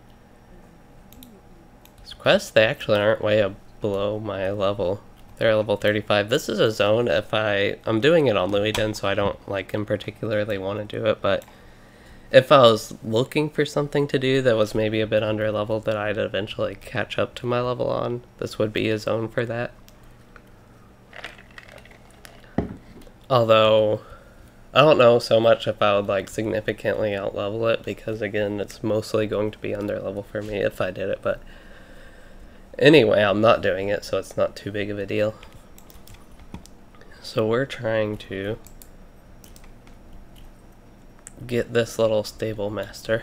These quests, they actually aren't way below my level. They're level 35. This is a zone if I'm doing it on Louisden, so I don't like in particularly want to do it, but if I was looking for something to do that was maybe a bit under level that I'd eventually catch up to my level on, this would be a zone for that. Although, I don't know so much if I would like significantly out-level it, because again, it's mostly going to be under level for me if I did it, but anyway, I'm not doing it, so it's not too big of a deal. So we're trying to get this little stable master.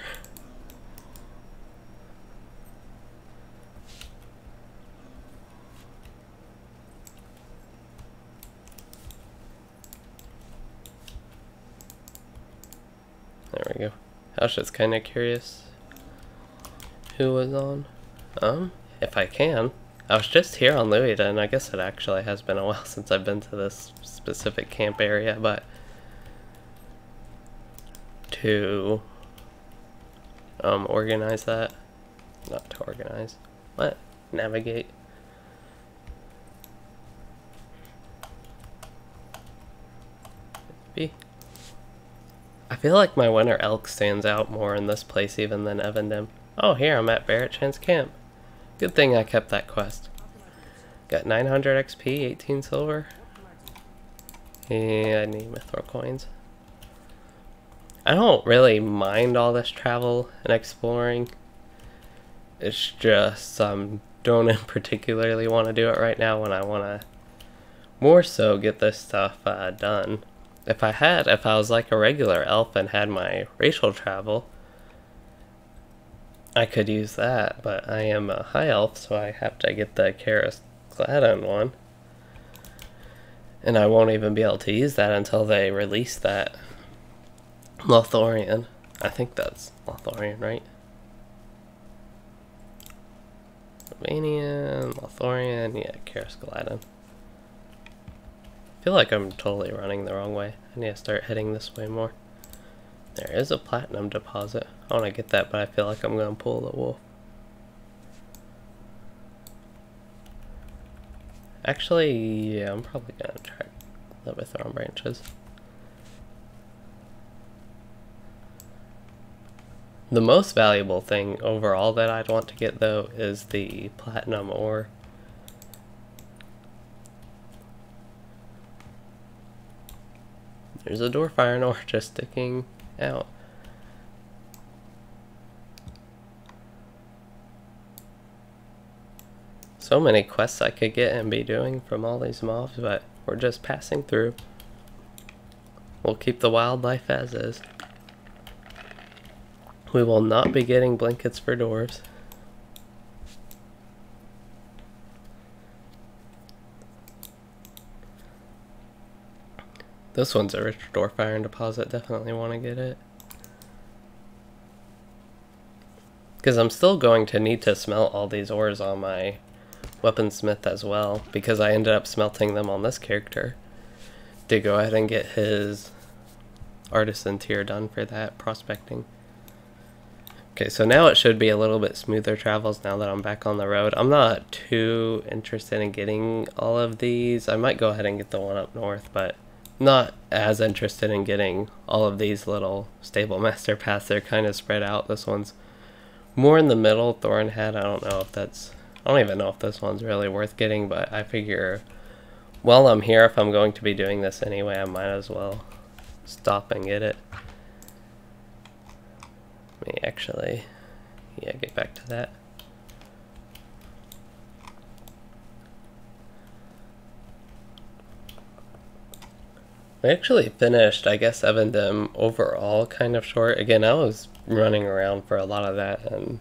There we go. I was just kind of curious who was on. If I can. I was just here on Louisden, and I guess it actually has been a while since I've been to this specific camp area, but to organize that. Not to organize. What? Navigate. B. I feel like my winter elk stands out more in this place even than Evendim. Oh, here I'm at Barrett Chan's camp. Good thing I kept that quest. Got 900 XP, 18 silver. And I need mithril coins. I don't really mind all this travel and exploring. It's just don't particularly want to do it right now when I want to more so get this stuff done. If I was like a regular elf and had my racial travel, I could use that, but I am a high elf, so I have to get the Karis Gladden one. And I won't even be able to use that until they release that Lothorian. I think that's Lothorian, right? Romanian, Lothorian, yeah, Karis Gladden. I feel like I'm totally running the wrong way. I need to start heading this way more. There is a platinum deposit. I want to get that, but I feel like I'm going to pull the wolf. Actually, yeah, I'm probably going to try Levithron branches. The most valuable thing overall that I'd want to get, though, is the platinum ore. There's a dwarf iron ore just sticking out. So many quests I could get and be doing from all these mobs, but we're just passing through. We'll keep the wildlife as is. We will not be getting blankets for dwarves. This one's a rich dwarf iron deposit, definitely want to get it. Because I'm still going to need to smelt all these ores on my weaponsmith as well, because I ended up smelting them on this character. To go ahead and get his artisan tier done for that prospecting. Okay, so now it should be a little bit smoother travels now that I'm back on the road. I'm not too interested in getting all of these. I might go ahead and get the one up north, but not as interested in getting all of these little stable master paths. They're kind of spread out. This one's more in the middle. Thornhead, I don't even know if this one's really worth getting, but I figure while I'm here, if I'm going to be doing this anyway, I might as well stop and get it. Let me actually, yeah, get back to that. I actually finished, I guess, Evendim overall kind of short. Again, I was running around for a lot of that, and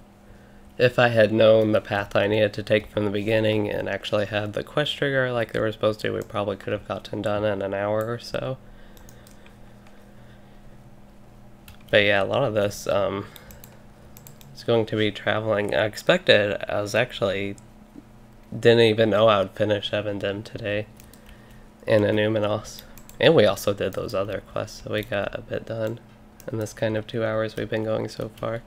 if I had known the path I needed to take from the beginning and actually had the quest trigger like they were supposed to, we probably could have gotten done in an hour or so. But yeah, a lot of this is going to be traveling. I expected, didn't even know I would finish Evendim today in Annuminas. And we also did those other quests, so we got a bit done in this kind of 2 hours we've been going so far.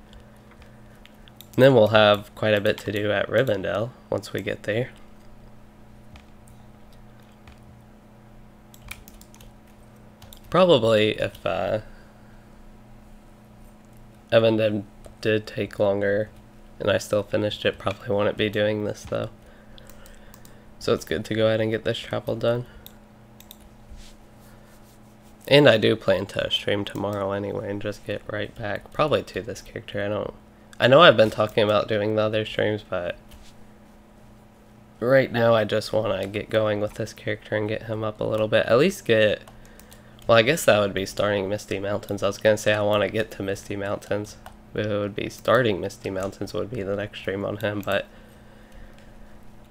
And then we'll have quite a bit to do at Rivendell once we get there. Probably if Evendim did take longer and I still finished it, probably wouldn't be doing this though. So it's good to go ahead and get this travel done. And I do plan to stream tomorrow anyway and just get right back, probably to this character. I know I've been talking about doing the other streams, but right now I just want to get going with this character and get him up a little bit. At least get, well, I guess that would be starting Misty Mountains. I was going to say I want to get to Misty Mountains. It would be starting Misty Mountains would be the next stream on him, but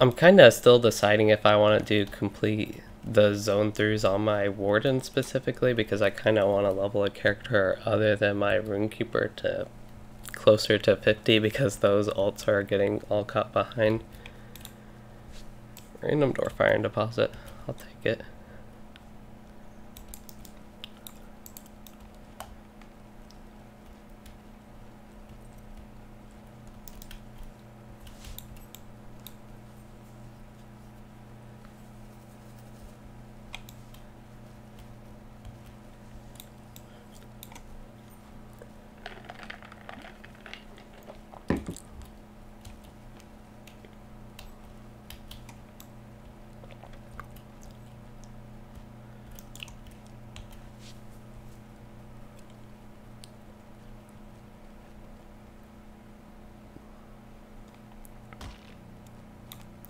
I'm kind of still deciding if I want to do complete the zone throughs on my Warden specifically, because I kind of want to level a character other than my Runekeeper to closer to 50, because those ults are getting all caught behind. Random dwarf iron deposit, I'll take it.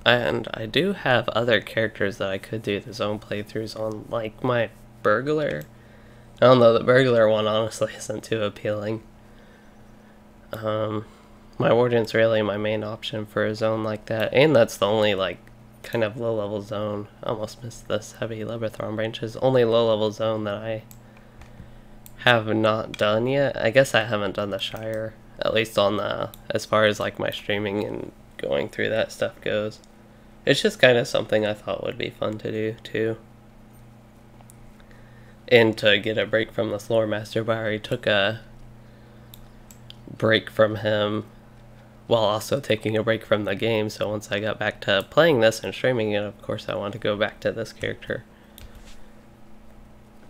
And I do have other characters that I could do the zone playthroughs on, like my burglar. I don't know, the burglar one honestly isn't too appealing. My warden's really my main option for a zone like that, and that's the only like kind of low level zone. I almost missed this heavy Leberthron branch is only low level zone that I have not done yet. I guess I haven't done the Shire, at least on the, as far as like my streaming and going through that stuff goes. It's just kind of something I thought would be fun to do too. And to get a break from this lore master, but I already took a break from him while also taking a break from the game, so once I got back to playing this and streaming it, of course I wanted to go back to this character.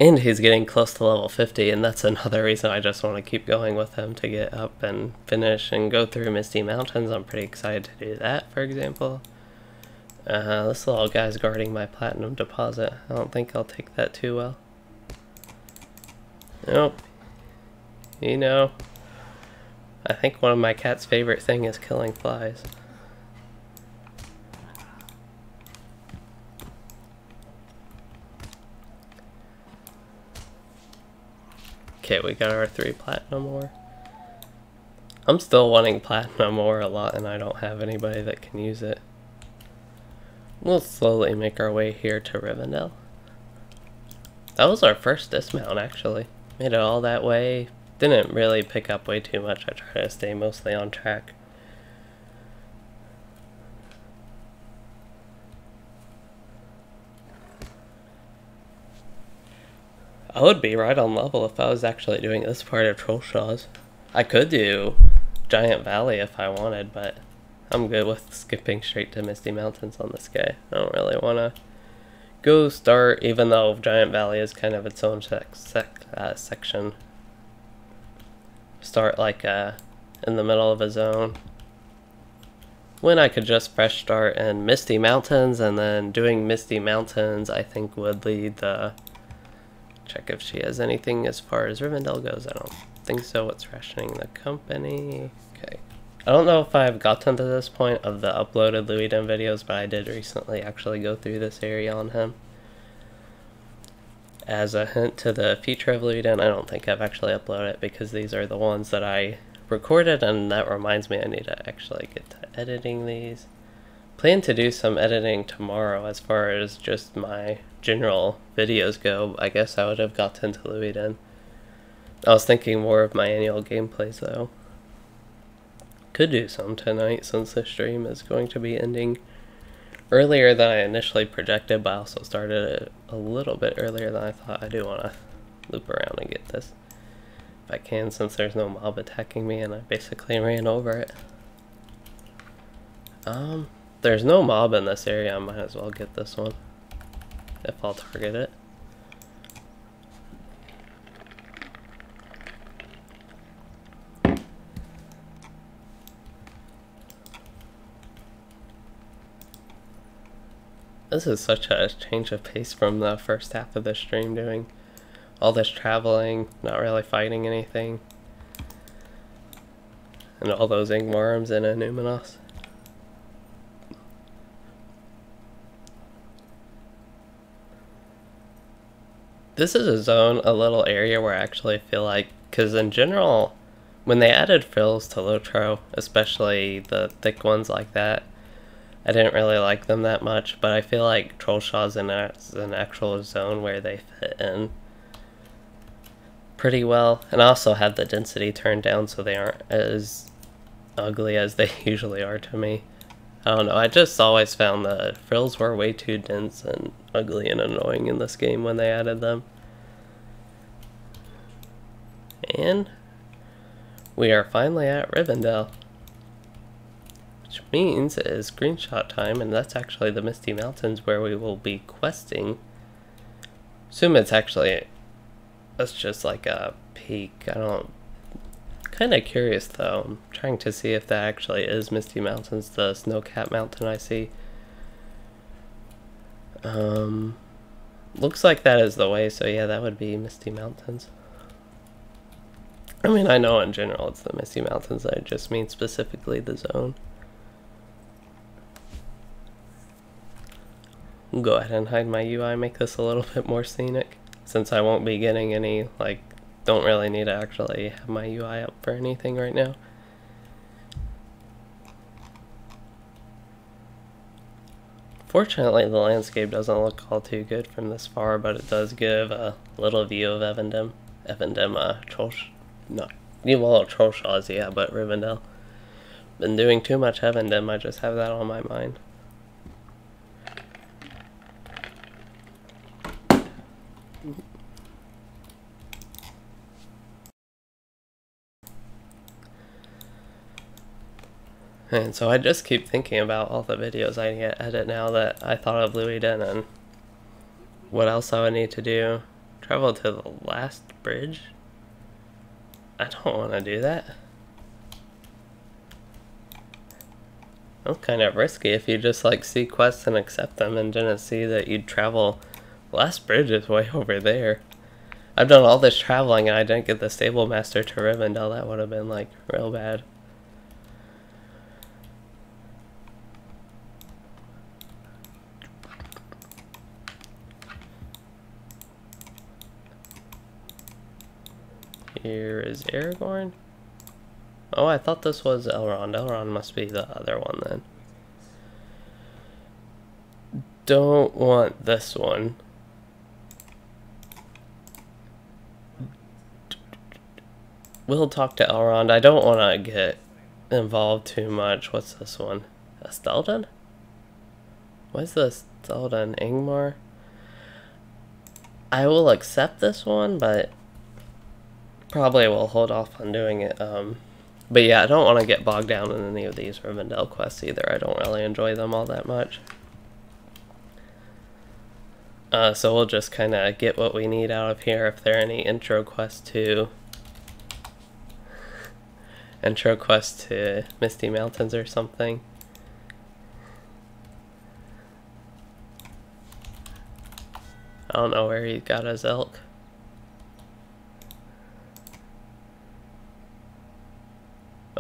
And he's getting close to level 50, and that's another reason I just want to keep going with him, to get up and finish and go through Misty Mountains. I'm pretty excited to do that, for example. This little guy's guarding my platinum deposit. I don't think I'll take that too well. Nope. You know, I think one of my cat's favorite thing is killing flies. Okay, we got our 3 platinum ore. I'm still wanting platinum ore a lot, and I don't have anybody that can use it. We'll slowly make our way here to Rivendell. That was our first dismount, actually. Made it all that way. Didn't really pick up way too much. I try to stay mostly on track. I would be right on level if I was actually doing this part of Trollshaws. I could do Giant Valley if I wanted, but I'm good with skipping straight to Misty Mountains on this guy. I don't really want to go start, even though Giant Valley is kind of its own section. Start like in the middle of a zone, when I could just fresh start in Misty Mountains, and then doing Misty Mountains I think would lead the... Check if she has anything as far as Rivendell goes. I don't think so. What's rationing the company? Okay. I don't know if I've gotten to this point of the uploaded Louisden videos, but I did recently actually go through this area on him. As a hint to the future of Louisden, I don't think I've actually uploaded it because these are the ones that I recorded, and that reminds me I need to actually get to editing these. Plan to do some editing tomorrow as far as just my general videos go. I guess I would have gotten to Louisden. I was thinking more of my annual gameplays though. Could do some tonight since the stream is going to be ending earlier than I initially projected, but I also started it a little bit earlier than I thought. I do want to loop around and get this if I can, since there's no mob attacking me and I basically ran over it. There's no mob in this area, I might as well get this one if I'll target it. This is such a change of pace from the first half of the stream, doing all this traveling, not really fighting anything, and all those Ingwarms and Annuminas. This is a zone, a little area where I actually feel like, because in general, when they added frills to LOTRO, especially the thick ones like that, I didn't really like them that much, but I feel like Trollshaw's is an actual zone where they fit in pretty well. And I also had the density turned down so they aren't as ugly as they usually are to me. I don't know, I just always found the frills were way too dense and ugly and annoying in this game when they added them. And we are finally at Rivendell, which means it is screenshot time, and that's actually the Misty Mountains where we will be questing. Assume it's actually, that's just like a peak. I don't, kind of curious though. I'm trying to see if that actually is Misty Mountains, the snow-capped mountain I see. Looks like that is the way, so yeah, that would be Misty Mountains. I mean, I know in general it's the Misty Mountains, I just mean specifically the zone. go ahead and hide my UI, make this a little bit more scenic, since I won't be getting any, like, don't really need to actually have my UI up for anything right now. Fortunately, the landscape doesn't look all too good from this far, but it does give a little view of Evendim. Trollshaws, yeah, but Rivendell. Been doing too much Evendim, I just have that on my mind. And so I just keep thinking about all the videos I need to edit now that I thought of Louis Den, and what else I would need to do. Travel to the last bridge? I don't want to do that. That's kind of risky if you just like see quests and accept them and didn't see that you'd travel. The last bridge is way over there. I've done all this traveling and I didn't get the Stable Master to Rivendell. That would have been like real bad. Here is Aragorn. Oh, I thought this was Elrond. Elrond must be the other one then. Don't want this one. We'll talk to Elrond. I don't want to get involved too much. What's this one? A Stelden? What's this Stelden? Ingmar? I will accept this one, but probably will hold off on doing it. But yeah, I don't want to get bogged down in any of these Rivendell quests either. I don't really enjoy them all that much. So we'll just kind of get what we need out of here. If there are any intro quests to Misty Mountains or something. I don't know where he got his elk.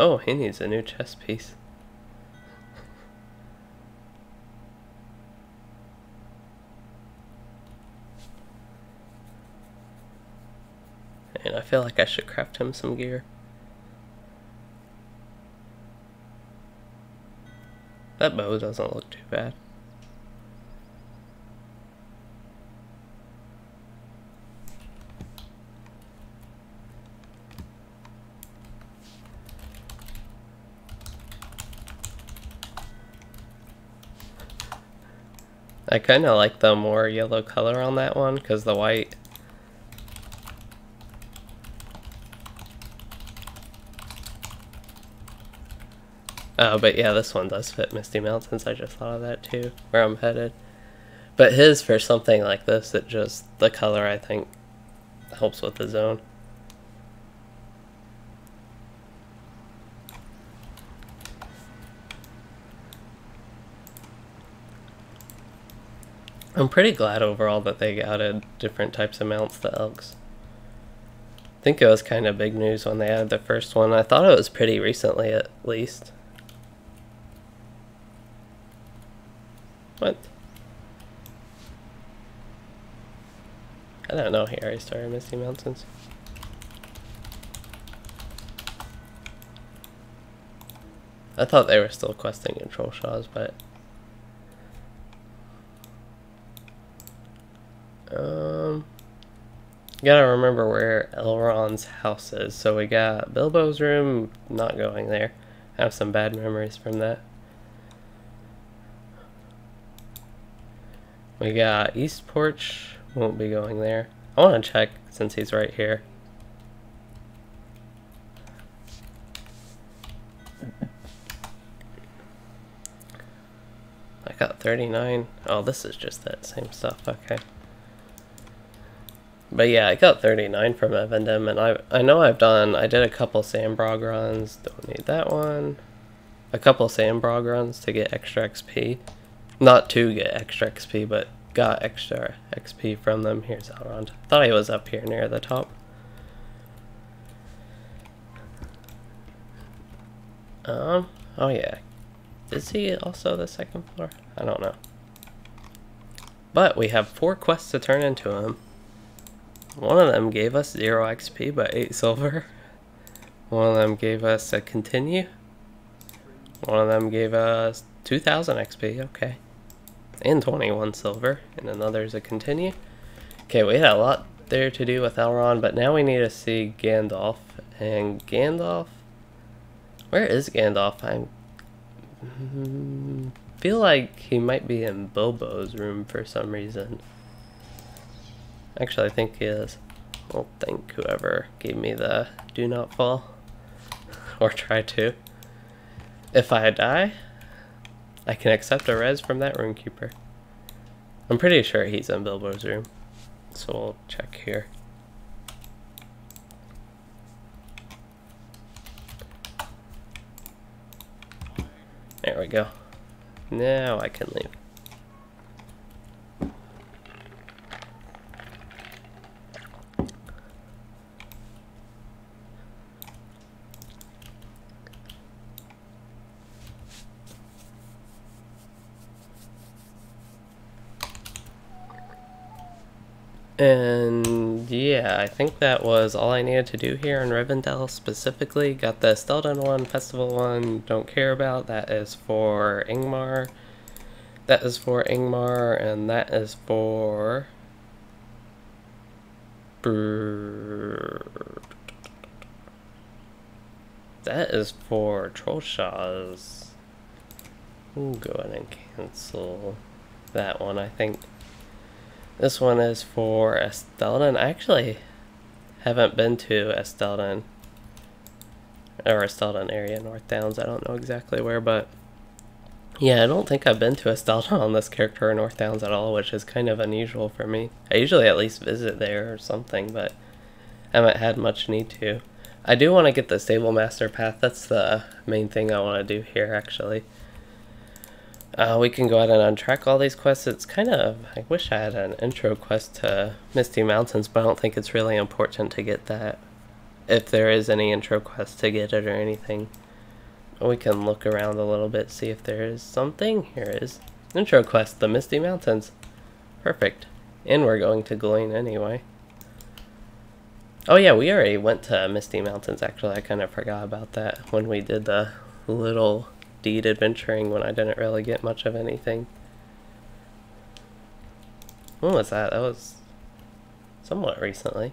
Oh, he needs a new chess piece. And I feel like I should craft him some gear. That bow doesn't look too bad. I kind of like the more yellow color on that one, because the white... Oh, but yeah, this one does fit Misty Mountains. I just thought of that too, where I'm headed. But his, for something like this, it just... the color, I think, helps with the zone. I'm pretty glad overall that they added different types of mounts to elks. I think it was kind of big news when they added the first one. I thought it was pretty recently at least. What? I don't know, he already started Misty Mountains. I thought they were still questing in Trollshaws, but... gotta remember where Elrond's house is. So we got Bilbo's room, not going there. I have some bad memories from that. We got East Porch, won't be going there. I want to check since he's right here. I got 39. Oh, this is just that same stuff, okay. But yeah, I got 39 from Evendim, and I know I did a couple Sandbrog runs, don't need that one. A couple Sandbrog runs to get extra XP. Not to get extra XP, but got extra XP from them. Here's Elrond. Thought he was up here near the top. Oh yeah. Is he also the second floor? I don't know. But we have 4 quests to turn into him. One of them gave us 0 XP but 8 silver. One of them gave us a continue. One of them gave us 2000 XP, okay. And 21 silver. And another is a continue. Okay, we had a lot there to do with Elrond, but now we need to see Gandalf. And Gandalf... Where is Gandalf? I feel like he might be in Bilbo's room for some reason. Actually, I think he is. I'll thank whoever gave me the do not fall. Or try to. If I die, I can accept a res from that runekeeper. I'm pretty sure he's in Bilbo's room. So we'll check here. There we go. Now I can leave. And yeah, I think that was all I needed to do here in Rivendell specifically. Got the Stelden one, Festival one, don't care about. That is for Ingmar. That is for Ingmar, and that is for... That is for Trollshaws. We'll go ahead and cancel that one, I think. This one is for Estelden. I actually haven't been to Estelden, or Estelden area, North Downs. I don't know exactly where, but yeah, I don't think I've been to Estelden on this character or North Downs at all, which is kind of unusual for me. I usually at least visit there or something, but haven't had much need to. I do want to get the Stable Master Path. That's the main thing I want to do here, actually. We can go ahead and untrack all these quests. It's kind of, I wish I had an intro quest to Misty Mountains, but I don't think it's really important to get that. If there is any intro quest to get it or anything. We can look around a little bit, see if there is something. Here is intro quest, the Misty Mountains. Perfect. And we're going to Gloin anyway. Oh yeah, we already went to Misty Mountains, actually. I kind of forgot about that when we did the little deed adventuring when I didn't really get much of anything. When was that? That was somewhat recently.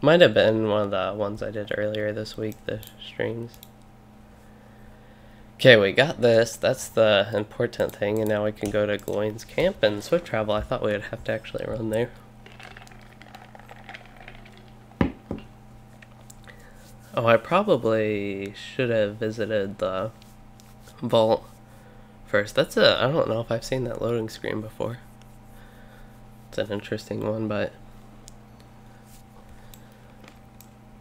Might have been one of the ones I did earlier this week, the streams. Okay, we got this. That's the important thing, and now we can go to Gloin's camp and swift travel. I thought we would have to actually run there. Oh, I probably should have visited the vault first. That's a, I don't know if I've seen that loading screen before. It's an interesting one, but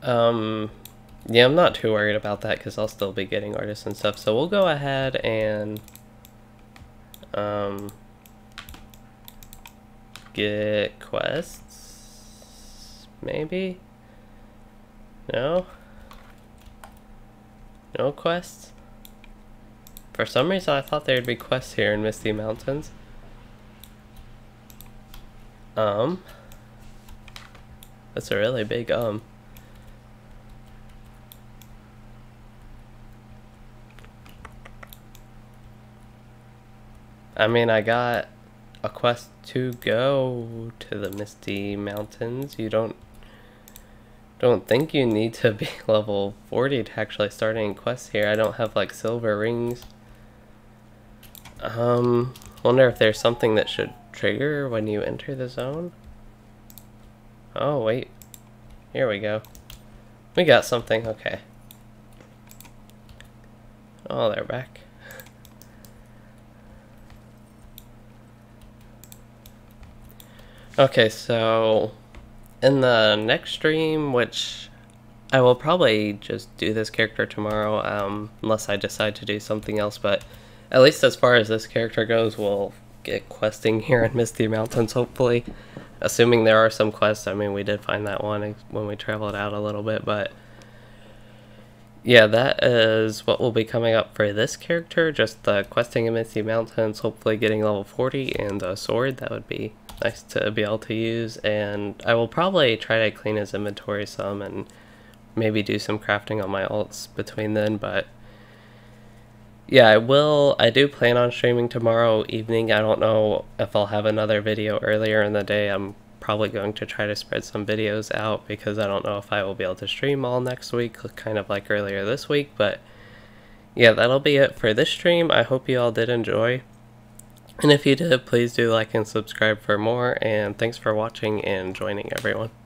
yeah, I'm not too worried about that because I'll still be getting artists and stuff. So we'll go ahead and get quests, maybe? No quests? For some reason I thought there'd be quests here in Misty Mountains. That's a really big I mean, I got a quest to go to the Misty Mountains. You don't think you need to be level 40 to actually start any quests here. I don't have like silver rings. Wonder if there's something that should trigger when you enter the zone. Oh wait, here we go. We got something, okay. Oh, they're back. Okay, so in the next stream, which I will probably just do this character tomorrow, unless I decide to do something else, but at least as far as this character goes, we'll get questing here in Misty Mountains, hopefully. Assuming there are some quests. I mean, we did find that one when we traveled out a little bit, but yeah, that is what will be coming up for this character, just the questing in Misty Mountains, hopefully getting level 40, and a sword. That would be nice to be able to use, and I will probably try to clean his inventory some and maybe do some crafting on my alts between then, but yeah, I do plan on streaming tomorrow evening. I don't know if I'll have another video earlier in the day. I'm probably going to try to spread some videos out because I don't know if I will be able to stream all next week, kind of like earlier this week. But yeah, that'll be it for this stream. I hope you all did enjoy. And if you did, please do like and subscribe for more. And thanks for watching and joining, everyone.